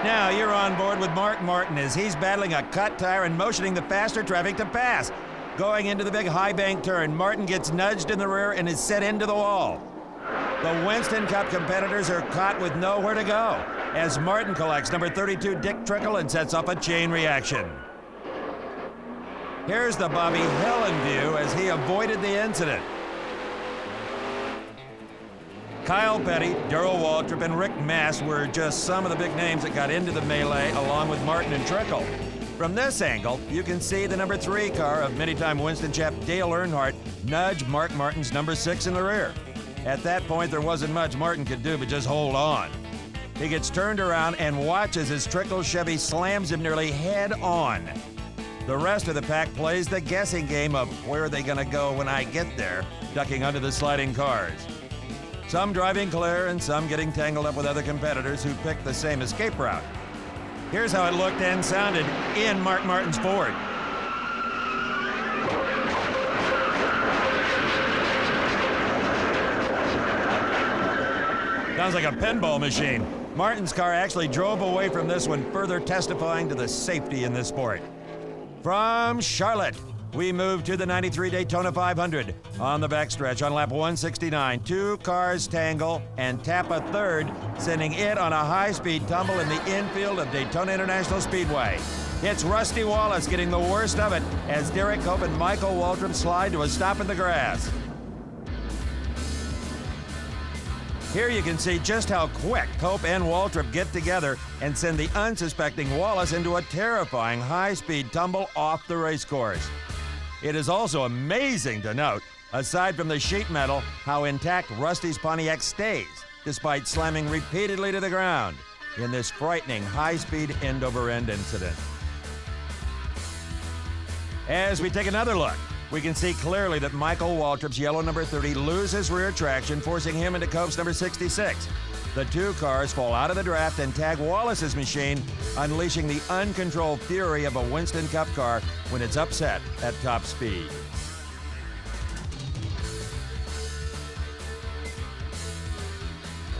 Now you're on board with Mark Martin as he's battling a cut tire and motioning the faster traffic to pass. Going into the big high bank turn, Martin gets nudged in the rear and is set into the wall. The Winston Cup competitors are caught with nowhere to go as Martin collects number 32 Dick Trickle and sets off a chain reaction. Here's the Bobby Helen view as he avoided the incident. Kyle Petty, Darrell Waltrip, and Rick Mast were just some of the big names that got into the melee along with Martin and Trickle. From this angle, you can see the number 3 car of many-time Winston chap Dale Earnhardt nudge Mark Martin's number 6 in the rear. At that point, there wasn't much Martin could do but just hold on. He gets turned around and watches as Trickle's Chevy slams him nearly head on. The rest of the pack plays the guessing game of where are they gonna go when I get there, ducking under the sliding cars. Some driving clear and some getting tangled up with other competitors who picked the same escape route. Here's how it looked and sounded in Mark Martin's Ford. Sounds like a pinball machine. Martin's car actually drove away from this one, further testifying to the safety in this sport. From Charlotte, we move to the 93 Daytona 500. On the backstretch on lap 169, 2 cars tangle and tap a third, sending it on a high-speed tumble in the infield of Daytona International Speedway. It's Rusty Wallace getting the worst of it as Derek Cope and Michael Waltrip slide to a stop in the grass. Here you can see just how quick Cope and Waltrip get together and send the unsuspecting Wallace into a terrifying high-speed tumble off the race course. It is also amazing to note, aside from the sheet metal, how intact Rusty's Pontiac stays, despite slamming repeatedly to the ground in this frightening high-speed end-over-end incident. As we take another look, we can see clearly that Michael Waltrip's yellow number 30 loses rear traction, forcing him into Cope's number 66. The 2 cars fall out of the draft and tag Wallace's machine, unleashing the uncontrolled fury of a Winston Cup car when it's upset at top speed.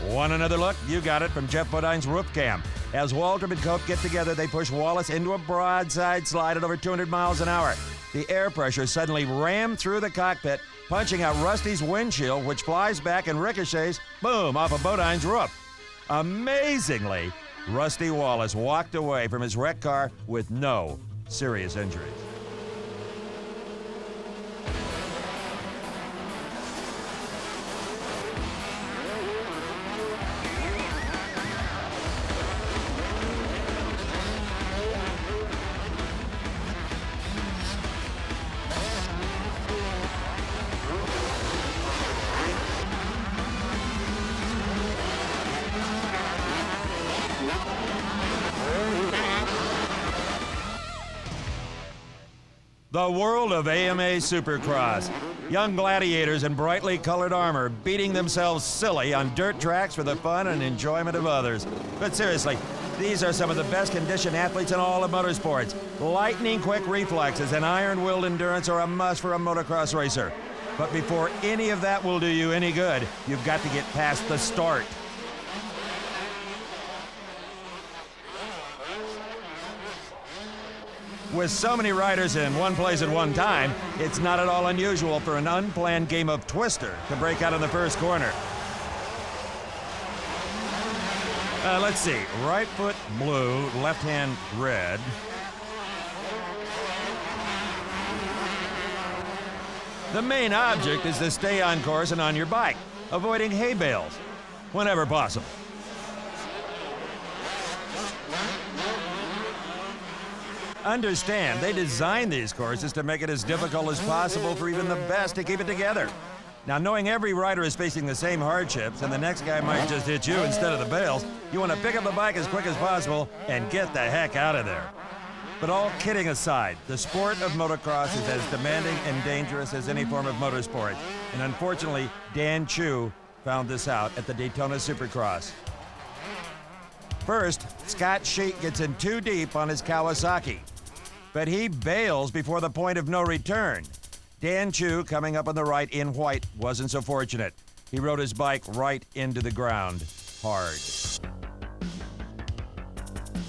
Want another look? You got it from Jeff Bodine's roof cam. As Waltrip and Cope get together, they push Wallace into a broadside slide at over 200 miles an hour. The air pressure suddenly rammed through the cockpit, punching out Rusty's windshield, which flies back and ricochets, boom, off of Bodine's roof. Amazingly, Rusty Wallace walked away from his wrecked car with no serious injuries. The world of AMA Supercross. Young gladiators in brightly colored armor beating themselves silly on dirt tracks for the fun and enjoyment of others. But seriously, these are some of the best conditioned athletes in all of motorsports. Lightning quick reflexes and iron-willed endurance are a must for a motocross racer. But before any of that will do you any good, you've got to get past the start. With so many riders in one place at one time, it's not at all unusual for an unplanned game of Twister to break out in the first corner. Let's see, right foot blue, left hand red. The main object is to stay on course and on your bike, avoiding hay bales, whenever possible. Understand, they designed these courses to make it as difficult as possible for even the best to keep it together. Now, knowing every rider is facing the same hardships and the next guy might just hit you instead of the bales, you want to pick up the bike as quick as possible and get the heck out of there. But all kidding aside, the sport of motocross is as demanding and dangerous as any form of motorsport. And unfortunately, Dan Chu found this out at the Daytona Supercross. First, Scott Sheet gets in too deep on his Kawasaki, but he bails before the point of no return. Dan Chu, coming up on the right in white, wasn't so fortunate. he rode his bike right into the ground, hard.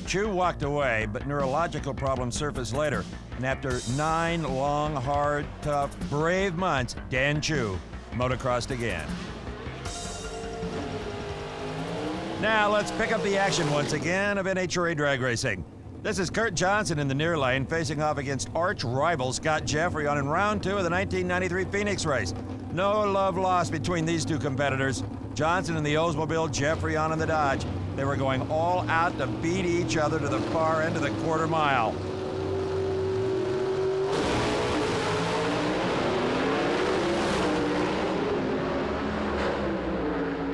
Chu walked away, but neurological problems surfaced later. And after 9 long, hard, tough, brave months, Dan Chu motocrossed again. Now let's pick up the action once again of NHRA drag racing. This is Kurt Johnson in the near lane facing off against arch rival Scott Jeffrey on in round 2 of the 1993 Phoenix race. No love lost between these two competitors. Johnson in the Oldsmobile, Jeffrey on in the Dodge. They were going all out to beat each other to the far end of the quarter mile.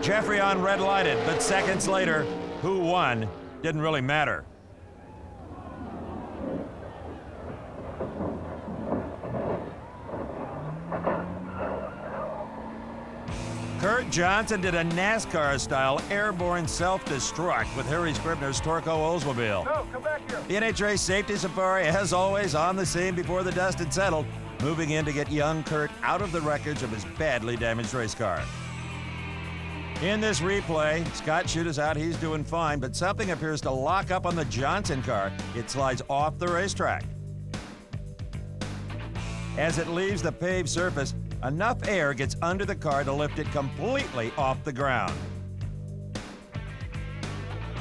Jeffrey on red lighted, but seconds later, who won didn't really matter. Kurt Johnson did a NASCAR-style airborne self-destruct with Harry Scribner's Torco Oldsmobile. No, come back here. The NHRA Safety Safari, as always, on the scene before the dust had settled, moving in to get young Kurt out of the wreckage of his badly damaged race car. In this replay, Scott Chute is out, he's doing fine, but something appears to lock up on the Johnson car. It slides off the racetrack. As it leaves the paved surface, enough air gets under the car to lift it completely off the ground.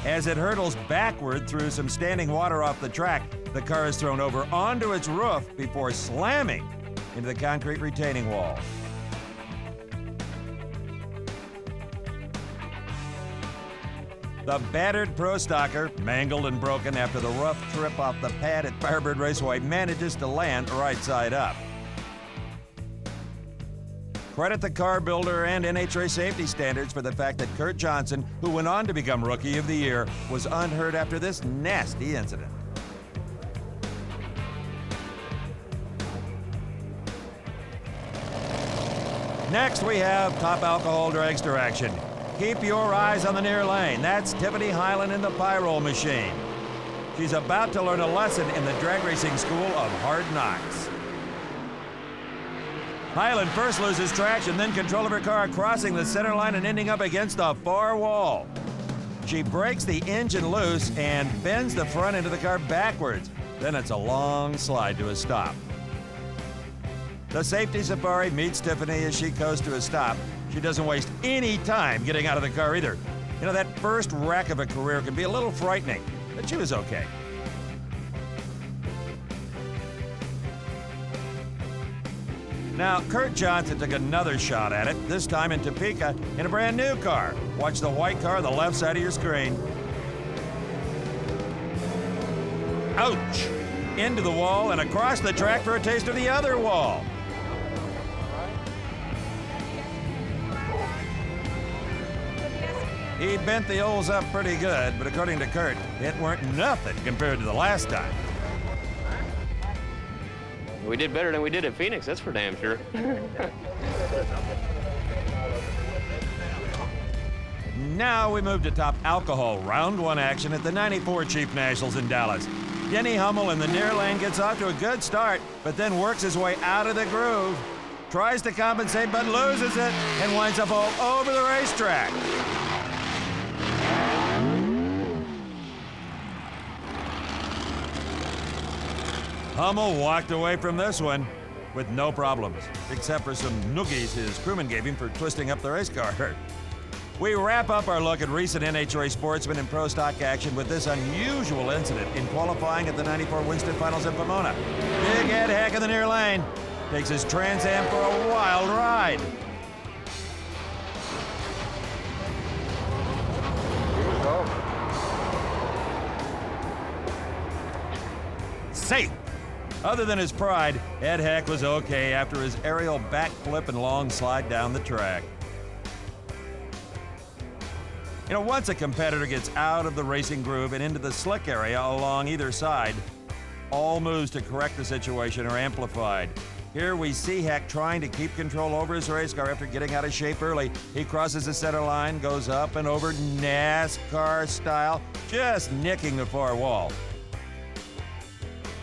As it hurtles backward through some standing water off the track, the car is thrown over onto its roof before slamming into the concrete retaining wall. The battered Pro Stocker, mangled and broken after the rough trip off the pad at Firebird Raceway, manages to land right side up. Credit the car builder and NHRA safety standards for the fact that Kurt Johnson, who went on to become Rookie of the Year, was unhurt after this nasty incident. Next, we have top alcohol dragster action. Keep your eyes on the near lane. That's Tiffany Hyland in the Pyroll machine. She's about to learn a lesson in the drag racing school of hard knocks. Hyland first loses traction, then control of her car, crossing the center line and ending up against the far wall. She breaks the engine loose and bends the front end of the car backwards. Then it's a long slide to a stop. The Safety Safari meets Tiffany as she coasts to a stop. She doesn't waste any time getting out of the car either. You know, that first wreck of a career can be a little frightening, but she was okay. Now, Kurt Johnson took another shot at it, this time in Topeka, in a brand new car. Watch the white car on the left side of your screen. Ouch! Into the wall and across the track for a taste of the other wall. He bent the Olds up pretty good, but according to Kurt, it weren't nothing compared to the last time. We did better than we did at Phoenix, that's for damn sure. Now we move to top alcohol round 1 action at the 94 Chief Nationals in Dallas. Denny Hummel in the near lane gets off to a good start, but then works his way out of the groove. Tries to compensate, but loses it and winds up all over the racetrack. Hummel walked away from this one with no problems, except for some noogies his crewman gave him for twisting up the race car. We wrap up our look at recent NHRA sportsmen and pro stock action with this unusual incident in qualifying at the 94 Winston Finals in Pomona. Big Ed Heck in the near lane takes his Trans Am for a wild ride. Here we go. Safe. Other than his pride, Ed Heck was okay after his aerial backflip and long slide down the track. You know, once a competitor gets out of the racing groove and into the slick area along either side, all moves to correct the situation are amplified. Here we see Heck trying to keep control over his race car after getting out of shape early. He crosses the center line, goes up and over NASCAR style, just nicking the far wall.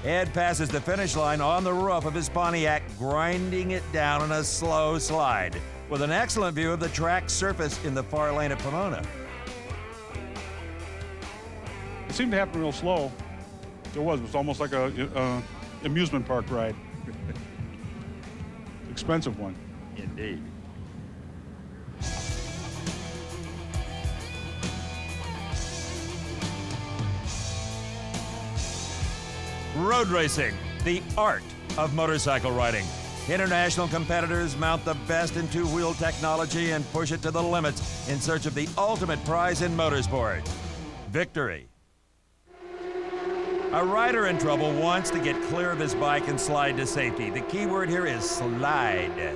Ed passes the finish line on the roof of his Pontiac, grinding it down in a slow slide. with an excellent view of the track surface in the far lane at Pomona. It seemed to happen real slow. It was almost like a amusement park ride. Expensive one. Indeed. Road racing, the art of motorcycle riding. International competitors mount the best in two-wheel technology and push it to the limits in search of the ultimate prize in motorsport, victory. A rider in trouble wants to get clear of his bike and slide to safety. The key word here is slide.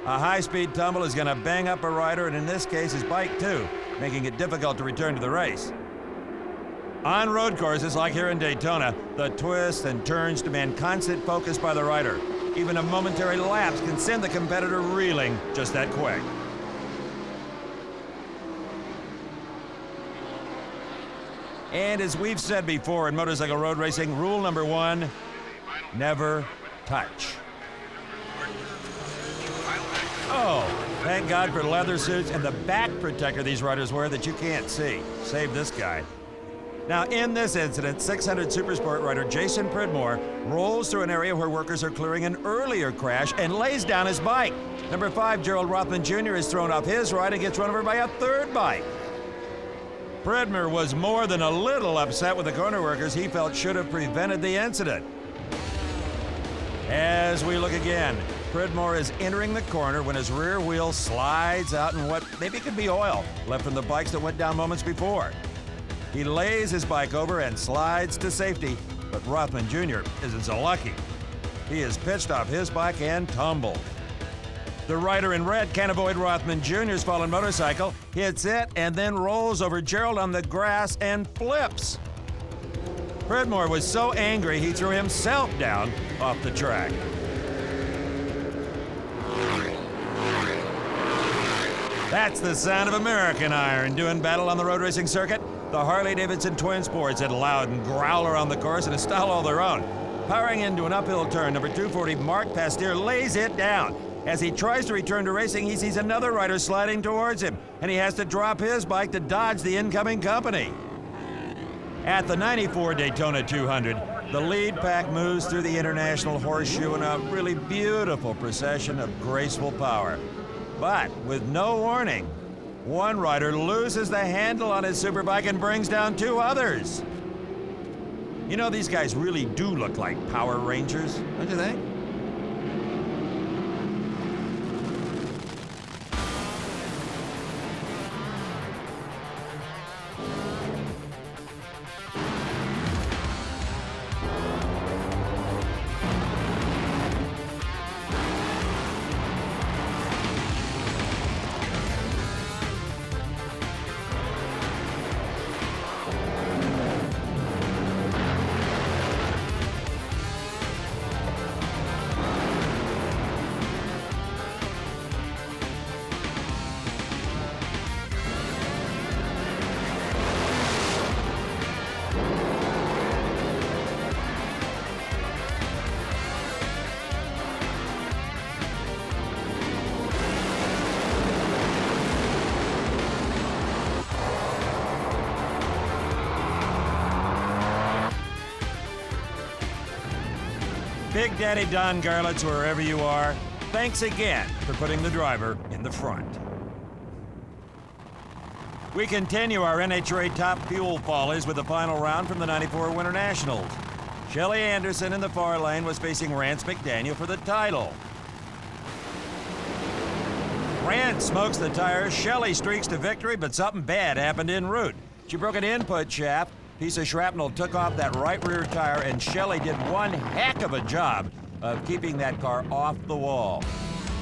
A high-speed tumble is going to bang up a rider, and in this case, his bike too, making it difficult to return to the race. On road courses like here in Daytona, the twists and turns demand constant focus by the rider. Even a momentary lapse can send the competitor reeling just that quick. And as we've said before in motorcycle road racing, rule number one, never touch. Oh, thank God for leather suits and the back protector these riders wear that you can't see. Save this guy. Now, in this incident, 600 Supersport rider Jason Pridmore rolls through an area where workers are clearing an earlier crash and lays down his bike. Number 5, Gerald Rothman Jr. is thrown off his ride and gets run over by a third bike. Pridmore was more than a little upset with the corner workers he felt should have prevented the incident. As we look again, Pridmore is entering the corner when his rear wheel slides out in what maybe could be oil left from the bikes that went down moments before. He lays his bike over and slides to safety, but Rothman Jr. isn't so lucky. He is pitched off his bike and tumbled. The rider in red can't avoid Rothman Jr.'s fallen motorcycle, hits it, and then rolls over Gerald on the grass and flips. Pridmore was so angry he threw himself down off the track. That's the sound of American iron doing battle on the road racing circuit. The Harley-Davidson Twin Sports had loud and growl around the course in a style all their own. Powering into an uphill turn, number 240 Mark Pasteur lays it down. As he tries to return to racing, he sees another rider sliding towards him, and he has to drop his bike to dodge the incoming company. At the 94 Daytona 200, the lead pack moves through the International Horseshoe in a really beautiful procession of graceful power. But with no warning, one rider loses the handle on his superbike and brings down two others. You know, these guys really do look like Power Rangers, don't you think? Big Daddy Don Garlitz, wherever you are, thanks again for putting the driver in the front. We continue our NHRA Top Fuel Follies with the final round from the 94 Winter Nationals. Shelly Anderson in the far lane was facing Rance McDaniel for the title. Rance smokes the tires, Shelly streaks to victory, but something bad happened en route. She broke an input shaft. Piece of shrapnel took off that right rear tire, and Shelly did one heck of a job of keeping that car off the wall.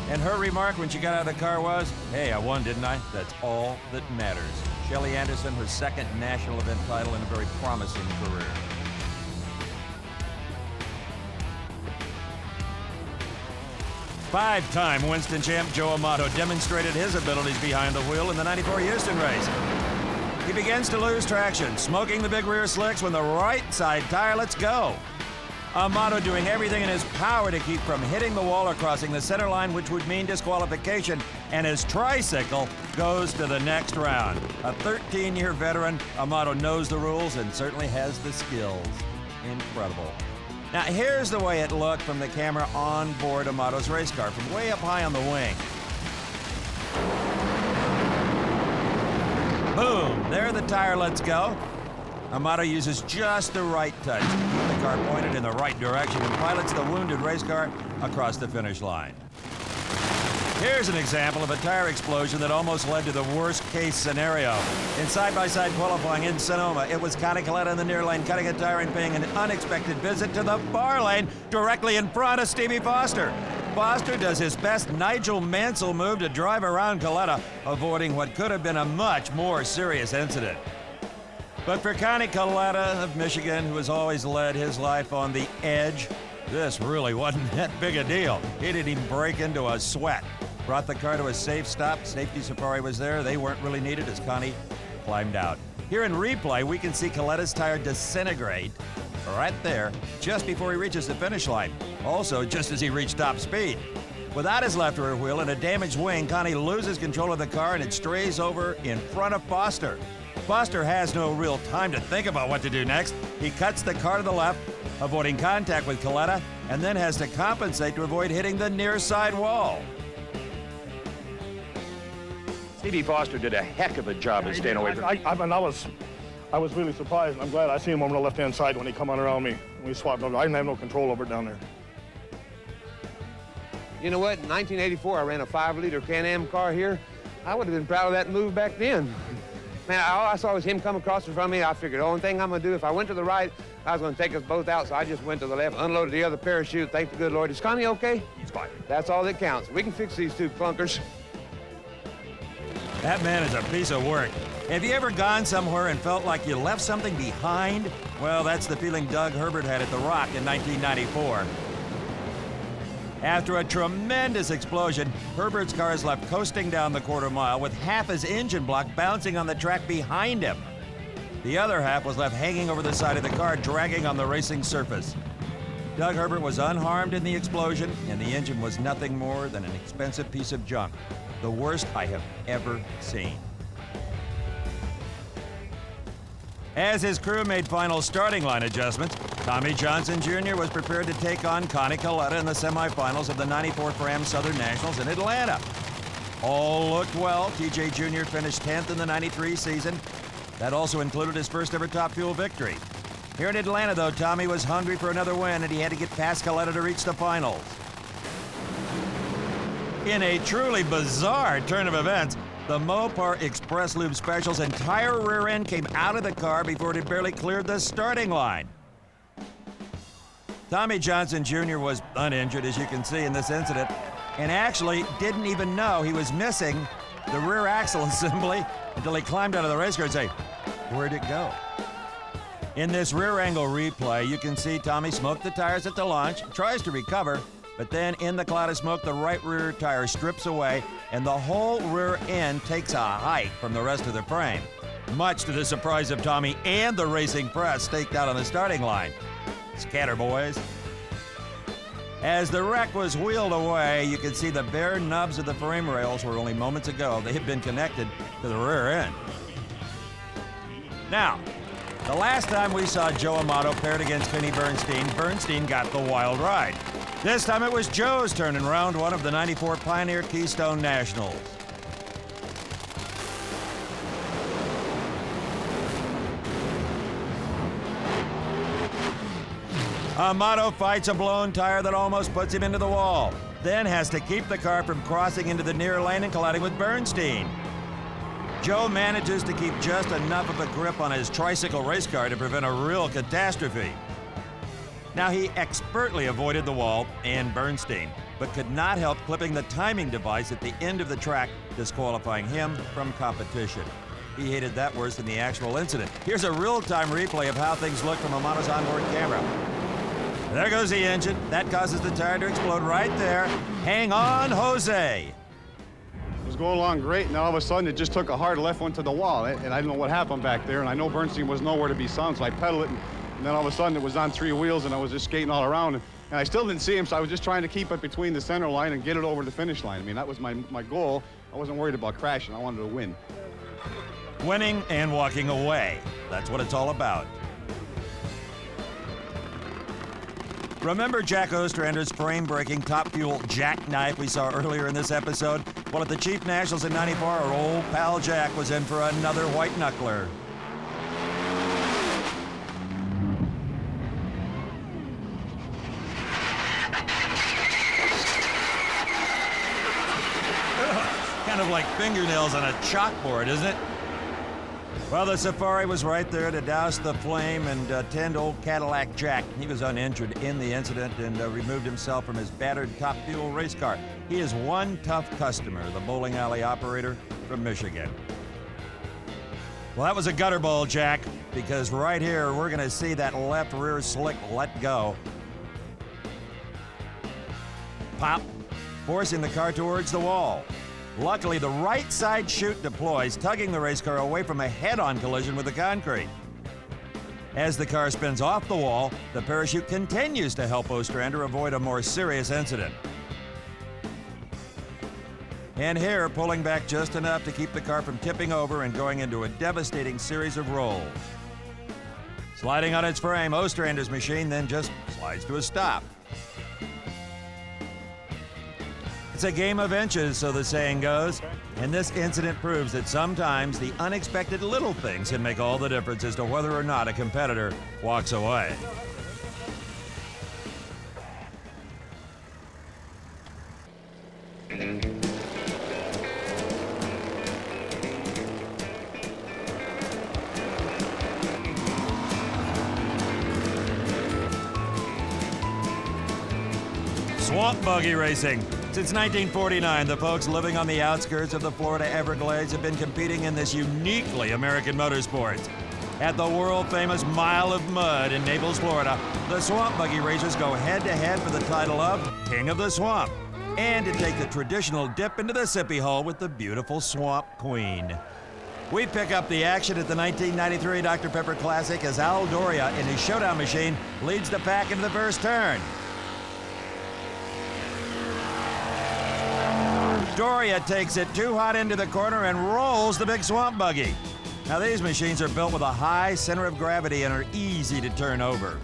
And her remark when she got out of the car was, "Hey, I won, didn't I? That's all that matters." Shelly Anderson, her second national event title in a very promising career. Five-time Winston champ Joe Amato demonstrated his abilities behind the wheel in the 94 Houston race. He begins to lose traction, smoking the big rear slicks when the right side tire lets go. Amato doing everything in his power to keep from hitting the wall or crossing the center line, which would mean disqualification, and his tricycle goes to the next round. A 13-year veteran, Amato knows the rules and certainly has the skills. Incredible. Now, here's the way it looked from the camera on board Amato's race car, from way up high on the wing. Boom, there the tire lets go. Amato uses just the right touch to keep the car pointed in the right direction and pilots the wounded race car across the finish line. Here's an example of a tire explosion that almost led to the worst-case scenario. In side-by-side qualifying in Sonoma, it was Connie Coletta in the near lane cutting a tire and paying an unexpected visit to the far lane directly in front of Stevie Foster. Foster does his best Nigel Mansell move to drive around Coletta, avoiding what could have been a much more serious incident. But for Connie Coletta of Michigan, who has always led his life on the edge, this really wasn't that big a deal. He didn't even break into a sweat. Brought the car to a safe stop. Safety Safari was there. They weren't really needed as Connie climbed out. Here in replay, we can see Coletta's tire disintegrate right there just before he reaches the finish line. Also, just as he reached top speed. Without his left rear wheel and a damaged wing, Connie loses control of the car and it strays over in front of Foster. Foster has no real time to think about what to do next. He cuts the car to the left, avoiding contact with Coletta, and then has to compensate to avoid hitting the near side wall. Stevie Foster did a heck of a job at staying away from... I was really surprised. I'm glad I seen him on the left-hand side when he come on around me. We swapped over. I didn't have no control over it down there. You know what? In 1984, I ran a 5-liter Can-Am car here. I would have been proud of that move back then. Man, all I saw was him come across in front of me. I figured the only thing I'm going to do, if I went to the right, I was going to take us both out, so I just went to the left, unloaded the other parachute. Thank the good Lord. Is Connie okay? He's fine. That's all that counts. We can fix these two clunkers. That man is a piece of work. Have you ever gone somewhere and felt like you left something behind? Well, that's the feeling Doug Herbert had at The Rock in 1994. After a tremendous explosion, Herbert's car is left coasting down the quarter mile with half his engine block bouncing on the track behind him. The other half was left hanging over the side of the car, dragging on the racing surface. Doug Herbert was unharmed in the explosion, and the engine was nothing more than an expensive piece of junk. The worst I have ever seen. As his crew made final starting line adjustments, Tommy Johnson Jr. was prepared to take on Connie Coletta in the semifinals of the '94 Ram Southern Nationals in Atlanta. All looked well. TJ Jr. finished 10th in the '93 season. That also included his first ever Top Fuel victory. Here in Atlanta, though, Tommy was hungry for another win, and he had to get past Coletta to reach the finals. In a truly bizarre turn of events, the Mopar Express Lube Special's entire rear end came out of the car before it had barely cleared the starting line. Tommy Johnson Jr. was uninjured, as you can see in this incident, and actually didn't even know he was missing the rear axle assembly until he climbed out of the race car and said, "Where'd it go?" In this rear angle replay, you can see Tommy smoke the tires at the launch, tries to recover, but then in the cloud of smoke, the right rear tire strips away, and the whole rear end takes a hike from the rest of the frame, much to the surprise of Tommy and the racing press staked out on the starting line. Scatter, boys. As the wreck was wheeled away, you could see the bare nubs of the frame rails where only moments ago they had been connected to the rear end. Now, the last time we saw Joe Amato paired against Vinnie Bernstein, Bernstein got the wild ride. This time it was Joe's turn in round one of the '94 Pioneer Keystone Nationals. Amato fights a blown tire that almost puts him into the wall, then has to keep the car from crossing into the near lane and colliding with Bernstein. Joe manages to keep just enough of a grip on his tricycle race car to prevent a real catastrophe. Now, he expertly avoided the wall and Bernstein, but could not help clipping the timing device at the end of the track, disqualifying him from competition. He hated that worse than the actual incident. Here's a real-time replay of how things look from Amato's onboard camera. There goes the engine. That causes the tire to explode right there. Hang on, Jose. It was going along great, and all of a sudden it just took a hard left one to the wall, and I don't know what happened back there, and I know Bernstein was nowhere to be found, so I pedaled it, and then all of a sudden it was on 3 wheels, and I was just skating all around, and I still didn't see him, so I was just trying to keep it between the center line and get it over the finish line. I mean, that was my goal. I wasn't worried about crashing. I wanted to win. Winning and walking away. That's what it's all about. Remember Jack Ostrander's frame-breaking Top Fuel jackknife we saw earlier in this episode? Well, at the Chief Nationals in '94, our old pal Jack was in for another white knuckler. Kind of like fingernails on a chalkboard, isn't it? Well, the Safari was right there to douse the flame and tend old Cadillac Jack. He was uninjured in the incident and removed himself from his battered Top Fuel race car. He is one tough customer, the bowling alley operator from Michigan. Well, that was a gutter ball, Jack, because right here we're going to see that left rear slick let go. Pop, forcing the car towards the wall. Luckily, the right side chute deploys, tugging the race car away from a head-on collision with the concrete. As the car spins off the wall, the parachute continues to help Ostrander avoid a more serious incident. And here, pulling back just enough to keep the car from tipping over and going into a devastating series of rolls. Sliding on its frame, Ostrander's machine then just slides to a stop. It's a game of inches, so the saying goes, and this incident proves that sometimes the unexpected little things can make all the difference as to whether or not a competitor walks away. Swamp buggy racing. Since 1949, the folks living on the outskirts of the Florida Everglades have been competing in this uniquely American motorsport. At the world-famous Mile of Mud in Naples, Florida, the swamp buggy racers go head-to-head for the title of King of the Swamp, and to take the traditional dip into the sippy hole with the beautiful Swamp Queen. We pick up the action at the 1993 Dr. Pepper Classic as Al Doria in his showdown machine leads the pack into the first turn. Doria takes it too hot into the corner and rolls the big swamp buggy. Now these machines are built with a high center of gravity and are easy to turn over.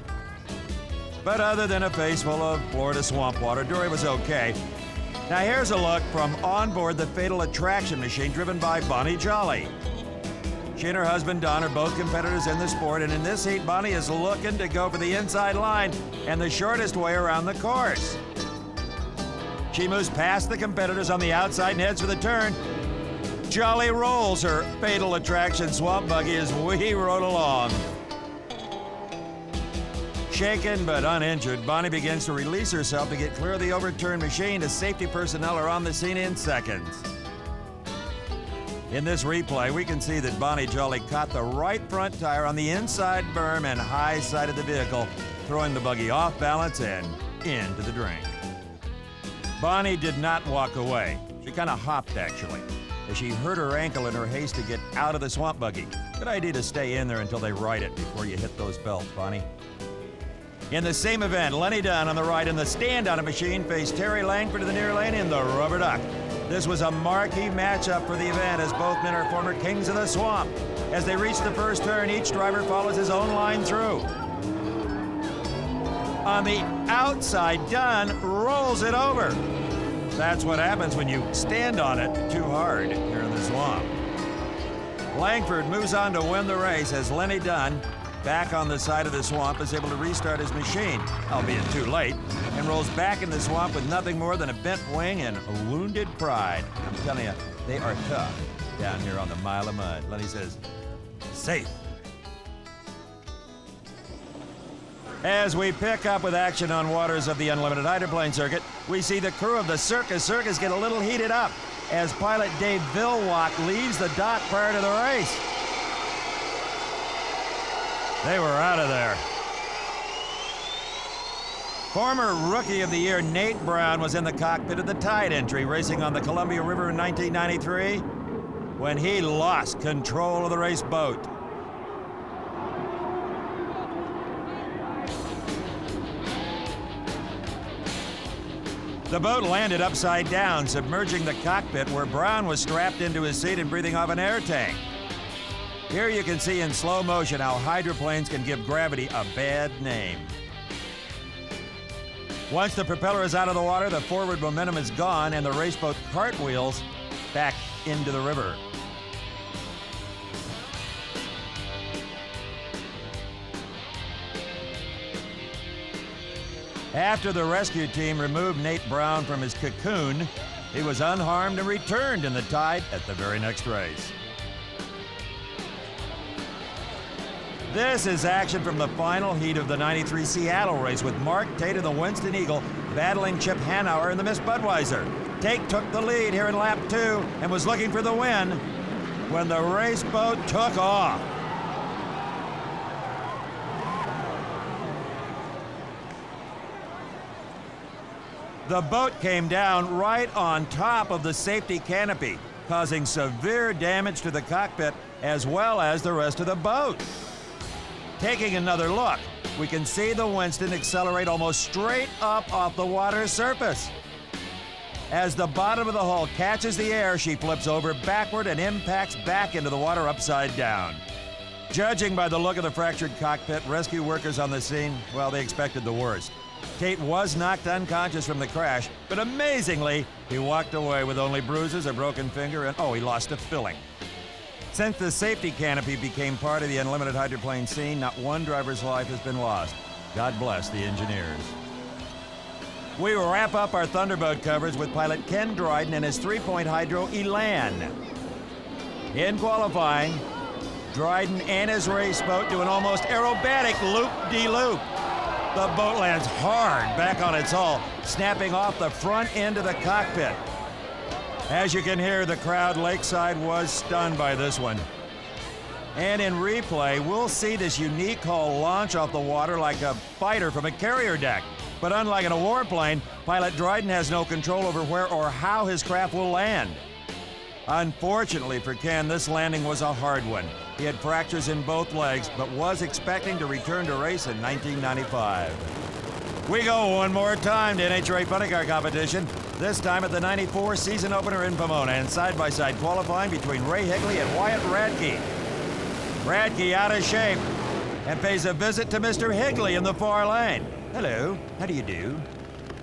But other than a face full of Florida swamp water, Doria was okay. Now here's a look from onboard the Fatal Attraction machine driven by Bonnie Jolly. She and her husband Don are both competitors in the sport, and in this heat, Bonnie is looking to go for the inside line and the shortest way around the course. She moves past the competitors on the outside and heads for the turn. Jolly rolls her Fatal Attraction swamp buggy as we rode along. Shaken but uninjured, Bonnie begins to release herself to get clear of the overturned machine as safety personnel are on the scene in seconds. In this replay, we can see that Bonnie Jolly caught the right front tire on the inside berm and high side of the vehicle, throwing the buggy off balance and into the drain. Bonnie did not walk away. She kind of hopped, actually, as she hurt her ankle in her haste to get out of the swamp buggy. Good idea to stay in there until they right it before you hit those belts, Bonnie. In the same event, Lenny Dunn on the right in the stand-on machine faced Terry Langford in the near lane in the Rubber Duck. This was a marquee matchup for the event as both men are former kings of the swamp. As they reach the first turn, each driver follows his own line through. On the outside, Dunn rolls it over. That's what happens when you stand on it too hard here in the swamp. Langford moves on to win the race as Lenny Dunn, back on the side of the swamp, is able to restart his machine, albeit too late, and rolls back in the swamp with nothing more than a bent wing and a wounded pride. I'm telling you, they are tough down here on the Mile of Mud. Lenny says, safe. As we pick up with action on waters of the unlimited hydroplane circuit, we see the crew of the Circus get a little heated up as pilot Dave Vilwalk leaves the dock prior to the race. They were out of there. Former Rookie of the Year Nate Brown was in the cockpit of the Tide entry racing on the Columbia River in 1993 when he lost control of the race boat. The boat landed upside down, submerging the cockpit where Brown was strapped into his seat and breathing off an air tank. Here you can see in slow motion how hydroplanes can give gravity a bad name. Once the propeller is out of the water, the forward momentum is gone and the race boat cartwheels back into the river. After the rescue team removed Nate Brown from his cocoon, he was unharmed and returned in the tide at the very next race. This is action from the final heat of the '93 Seattle race with Mark Tate and the Winston Eagle battling Chip Hanauer and the Miss Budweiser. Tate took the lead here in lap 2 and was looking for the win when the race boat took off. The boat came down right on top of the safety canopy, causing severe damage to the cockpit as well as the rest of the boat. Taking another look, we can see the Winston accelerate almost straight up off the water's surface. As the bottom of the hull catches the air, she flips over backward and impacts back into the water upside down. Judging by the look of the fractured cockpit, rescue workers on the scene, well, they expected the worst. Tate was knocked unconscious from the crash, but amazingly, he walked away with only bruises, a broken finger, and he lost a filling. Since the safety canopy became part of the unlimited hydroplane scene, not one driver's life has been lost. God bless the engineers. We will wrap up our Thunderboat coverage with pilot Ken Dryden and his 3-point hydro Elan. In qualifying, Dryden and his race boat do an almost aerobatic loop-de-loop. The boat lands hard back on its hull, snapping off the front end of the cockpit. As you can hear, the crowd lakeside was stunned by this one. And in replay, we'll see this unique hull launch off the water like a fighter from a carrier deck. But unlike in a warplane, pilot Dryden has no control over where or how his craft will land. Unfortunately for Ken, this landing was a hard one. He had fractures in both legs, but was expecting to return to race in 1995. We go one more time to NHRA Funny Car Competition, this time at the '94 season opener in Pomona, and side-by-side qualifying between Ray Higley and Wyatt Radke. Radke out of shape and pays a visit to Mr. Higley in the far lane. Hello, how do you do?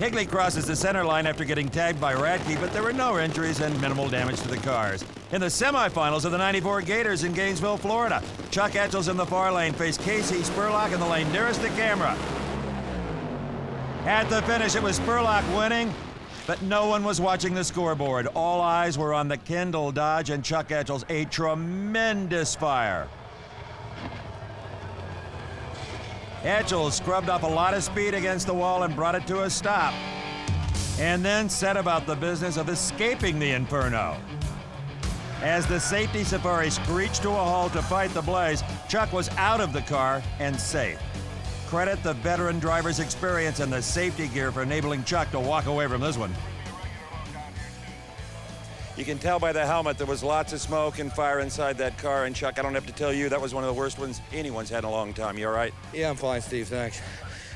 Higley crosses the center line after getting tagged by Radke, but there were no injuries and minimal damage to the cars. In the semifinals of the '94 Gators in Gainesville, Florida, Chuck Etchells in the far lane faced Casey Spurlock in the lane nearest the camera. At the finish, it was Spurlock winning, but no one was watching the scoreboard. All eyes were on the Kendall Dodge and Chuck Etchells, a tremendous fire. Etchells scrubbed up a lot of speed against the wall and brought it to a stop, and then set about the business of escaping the inferno. As the safety safari screeched to a halt to fight the blaze, Chuck was out of the car and safe. Credit the veteran driver's experience and the safety gear for enabling Chuck to walk away from this one. You can tell by the helmet there was lots of smoke and fire inside that car, and Chuck, I don't have to tell you, that was one of the worst ones anyone's had in a long time. You all right? Yeah, I'm fine, Steve, thanks.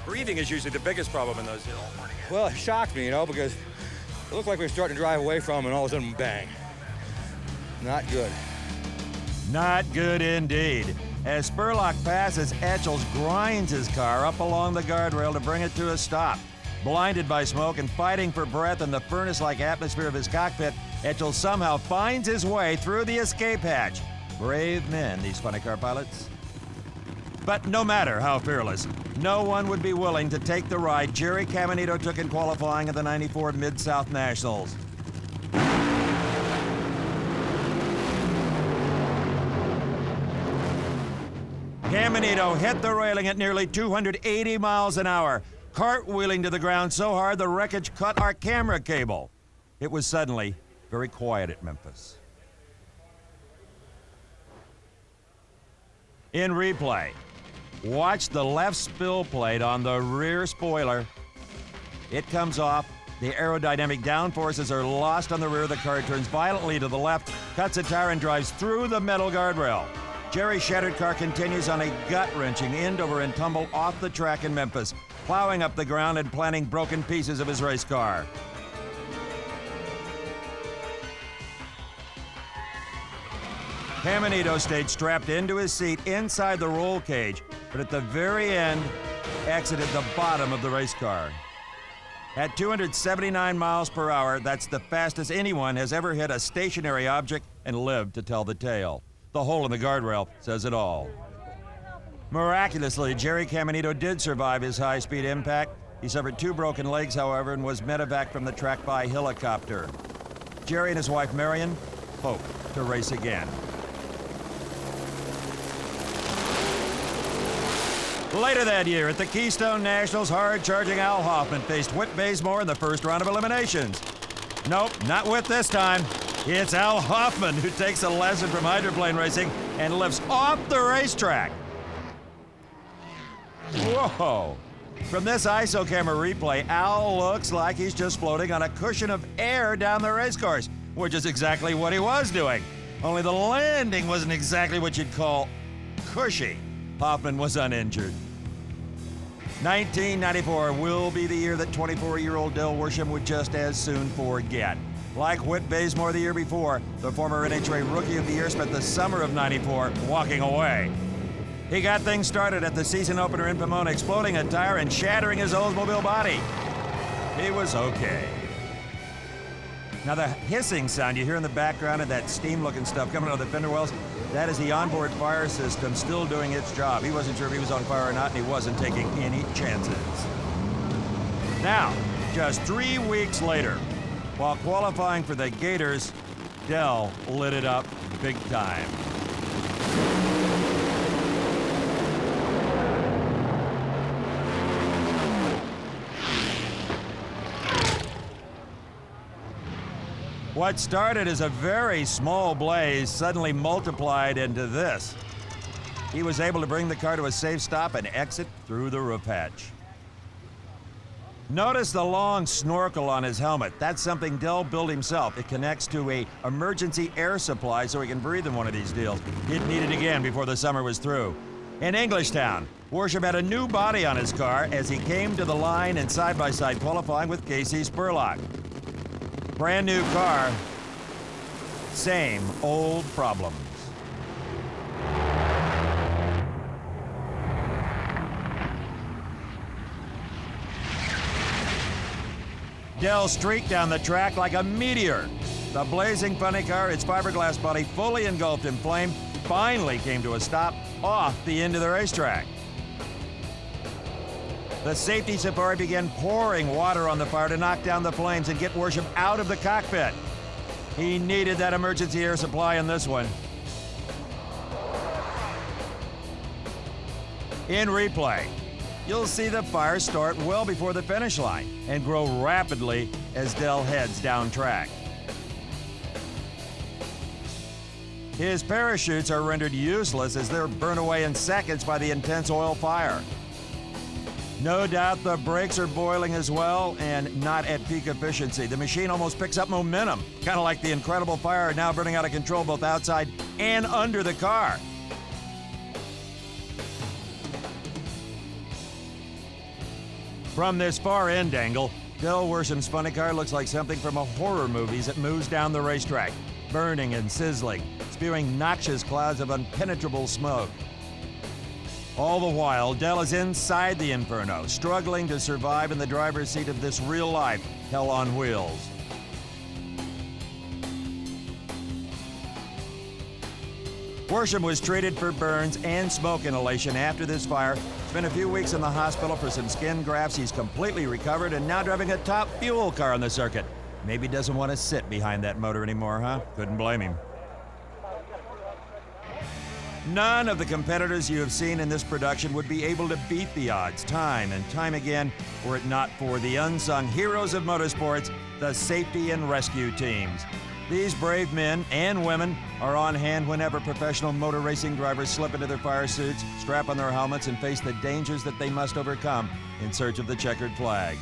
Breathing is usually the biggest problem in those hills. Well, it shocked me, because it looked like we were starting to drive away from, and all of a sudden, bang. Not good. Not good indeed. As Spurlock passes, Etchells grinds his car up along the guardrail to bring it to a stop. Blinded by smoke and fighting for breath in the furnace-like atmosphere of his cockpit, Etchells somehow finds his way through the escape hatch. Brave men, these funny car pilots. But no matter how fearless, no one would be willing to take the ride Jerry Caminito took in qualifying at the '94 Mid-South Nationals. Caminito hit the railing at nearly 280 miles an hour, cartwheeling to the ground so hard the wreckage cut our camera cable. It was suddenly very quiet at Memphis. In replay, watch the left spill plate on the rear spoiler. It comes off. The aerodynamic downforces are lost on the rear. The car turns violently to the left, cuts a tire, and drives through the metal guardrail. Jerry's shattered car continues on a gut-wrenching end-over-end tumble off the track in Memphis, plowing up the ground and planting broken pieces of his race car. Caminito stayed strapped into his seat inside the roll cage, but at the very end, exited the bottom of the race car. At 279 miles per hour, that's the fastest anyone has ever hit a stationary object and lived to tell the tale. The hole in the guardrail says it all. Miraculously, Jerry Caminito did survive his high-speed impact. He suffered 2 broken legs, however, and was medevaced from the track by helicopter. Jerry and his wife, Marion, hope to race again. Later that year, at the Keystone Nationals, hard-charging Al Hoffman faced Whit Bazemore in the first round of eliminations. Nope, not Whit this time. It's Al Hoffman who takes a lesson from hydroplane racing and lifts off the racetrack. Whoa! From this ISO camera replay, Al looks like he's just floating on a cushion of air down the race course, which is exactly what he was doing. Only the landing wasn't exactly what you'd call cushy. Hoffman was uninjured. 1994 will be the year that 24-year-old Del Worsham would just as soon forget. Like Whit Bazemore the year before, the former NHRA Rookie of the Year spent the summer of '94 walking away. He got things started at the season opener in Pomona, exploding a tire and shattering his Oldsmobile body. He was okay. Now the hissing sound you hear in the background of that steam-looking stuff coming out of the fender wells, that is the onboard fire system still doing its job. He wasn't sure if he was on fire or not, and he wasn't taking any chances. Now, just 3 weeks later, while qualifying for the Gators, Del lit it up big time. What started as a very small blaze suddenly multiplied into this. He was able to bring the car to a safe stop and exit through the roof hatch. Notice the long snorkel on his helmet. That's something Del built himself. It connects to an emergency air supply so he can breathe in one of these deals. He'd need it again before the summer was through. In Englishtown, Worsham had a new body on his car as he came to the line in side-by-side qualifying with Casey Spurlock. Brand new car, same old problems. Del streaked down the track like a meteor. The blazing funny car, its fiberglass body fully engulfed in flame, finally came to a stop off the end of the racetrack. The safety safari began pouring water on the fire to knock down the flames and get Worsham out of the cockpit. He needed that emergency air supply in this one. In replay, you'll see the fire start well before the finish line and grow rapidly as Del heads down track. His parachutes are rendered useless as they're burned away in seconds by the intense oil fire. No doubt the brakes are boiling as well and not at peak efficiency. The machine almost picks up momentum, kind of like the incredible fire now burning out of control both outside and under the car. From this far end angle, Del Worsham's funny car looks like something from a horror movie as it moves down the racetrack, burning and sizzling, spewing noxious clouds of impenetrable smoke. All the while, Del is inside the inferno, struggling to survive in the driver's seat of this real-life hell on wheels. Worsham was treated for burns and smoke inhalation after this fire. Spent a few weeks in the hospital for some skin grafts. He's completely recovered and now driving a top fuel car on the circuit. Maybe doesn't want to sit behind that motor anymore, huh? Couldn't blame him. None of the competitors you have seen in this production would be able to beat the odds time and time again were it not for the unsung heroes of motorsports, the safety and rescue teams. These brave men and women are on hand whenever professional motor racing drivers slip into their fire suits, strap on their helmets, and face the dangers that they must overcome in search of the checkered flag.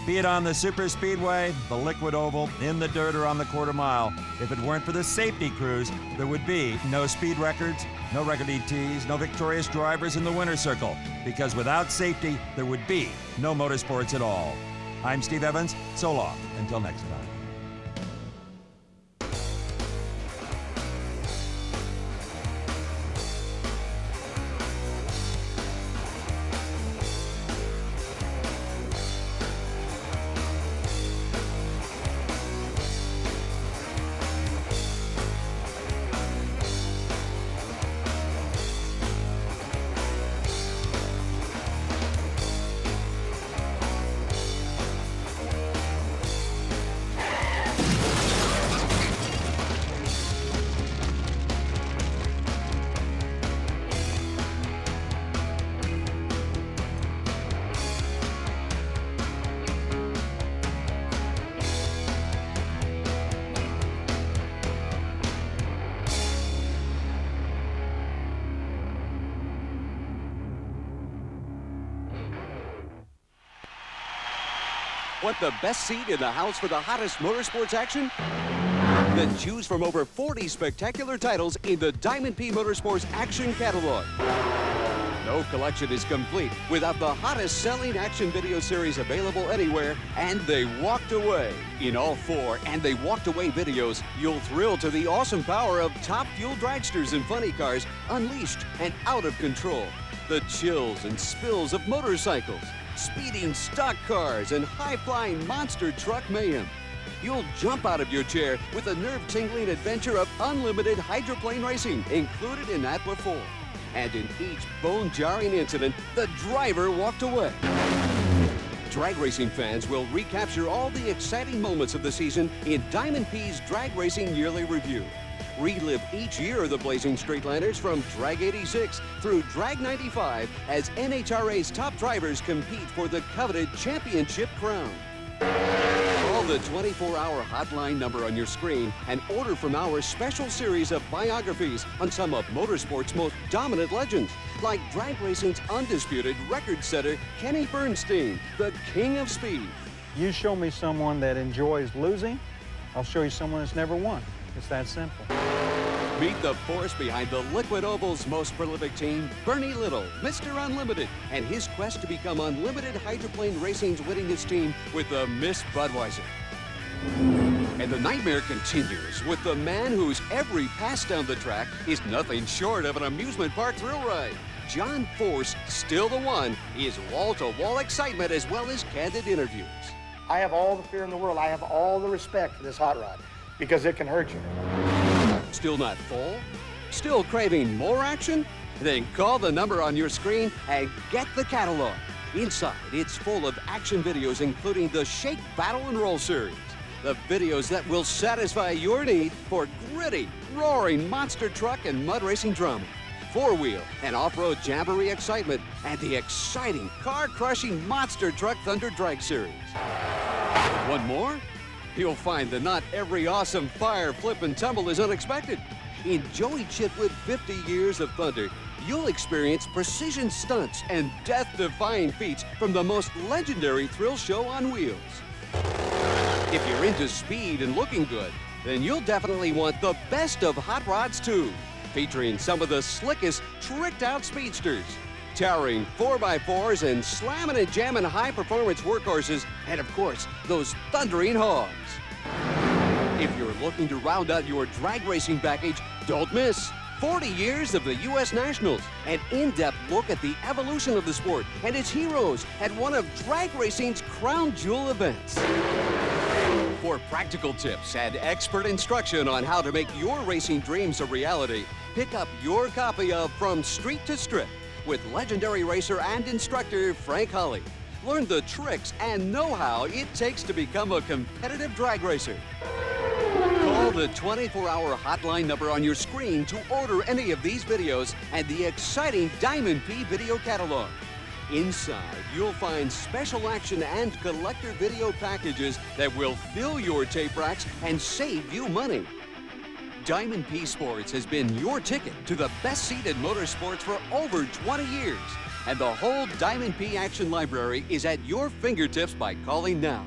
Be it on the super speedway, the liquid oval, in the dirt, or on the quarter mile, if it weren't for the safety crews, there would be no speed records, no record ETs, no victorious drivers in the winner's circle, because without safety, there would be no motorsports at all. I'm Steve Evans. So long. Until next time. Want the best seat in the house for the hottest motorsports action? Then choose from over 40 spectacular titles in the Diamond P Motorsports Action Catalog. No collection is complete without the hottest selling action video series available anywhere, and They Walked Away. In all 4 And They Walked Away videos, you'll thrill to the awesome power of top fuel dragsters and funny cars unleashed and out of control. The chills and spills of motorcycles, speeding stock cars, and high-flying monster truck mayhem. You'll jump out of your chair with the nerve-tingling adventure of unlimited hydroplane racing included in Atla 4. And in each bone-jarring incident, the driver walked away. Drag racing fans will recapture all the exciting moments of the season in Diamond P's Drag Racing Yearly Review. Relive each year of the Blazing Straightliners from Drag 86 through Drag 95 as NHRA's top drivers compete for the coveted championship crown. Call the 24-hour hotline number on your screen and order from our special series of biographies on some of motorsport's most dominant legends, like drag racing's undisputed record setter, Kenny Bernstein, the king of speed. You show me someone that enjoys losing, I'll show you someone that's never won. It's that simple. Meet the force behind the Liquid Oval's most prolific team, Bernie Little, Mr. Unlimited, and his quest to become Unlimited Hydroplane Racing's winningest team with the Miss Budweiser. And the nightmare continues with the man whose every pass down the track is nothing short of an amusement park thrill ride. John Force, still the one, is wall-to-wall excitement as well as candid interviews. I have all the fear in the world. I have all the respect for this hot rod because it can hurt you. Still not full? Still craving more action? Then call the number on your screen and get the catalog. Inside, it's full of action videos, including the Shake Battle and Roll series. The videos that will satisfy your need for gritty, roaring monster truck and mud racing drama, four-wheel and off-road jamboree excitement, and the exciting car-crushing monster truck Thunder Drag series. One more? You'll find that not every awesome fire, flip, and tumble is unexpected. In Joey Chitwood 50 Years of Thunder, you'll experience precision stunts and death-defying feats from the most legendary thrill show on wheels. If you're into speed and looking good, then you'll definitely want the best of Hot Rods 2, featuring some of the slickest, tricked-out speedsters, towering 4x4s and slamming and jamming high-performance workhorses, and of course, those thundering hogs. If you're looking to round out your drag racing package, don't miss 40 years of the U.S. Nationals, an in-depth look at the evolution of the sport and its heroes at one of drag racing's crown jewel events. For practical tips and expert instruction on how to make your racing dreams a reality, pick up your copy of From Street to Strip with legendary racer and instructor Frank Holly. Learn the tricks and know-how it takes to become a competitive drag racer. Call the 24-hour hotline number on your screen to order any of these videos and the exciting Diamond P video catalog. Inside, you'll find special action and collector video packages that will fill your tape racks and save you money. Diamond P Sports has been your ticket to the best seat in motorsports for over 20 years. And the whole Diamond P Action Library is at your fingertips by calling now.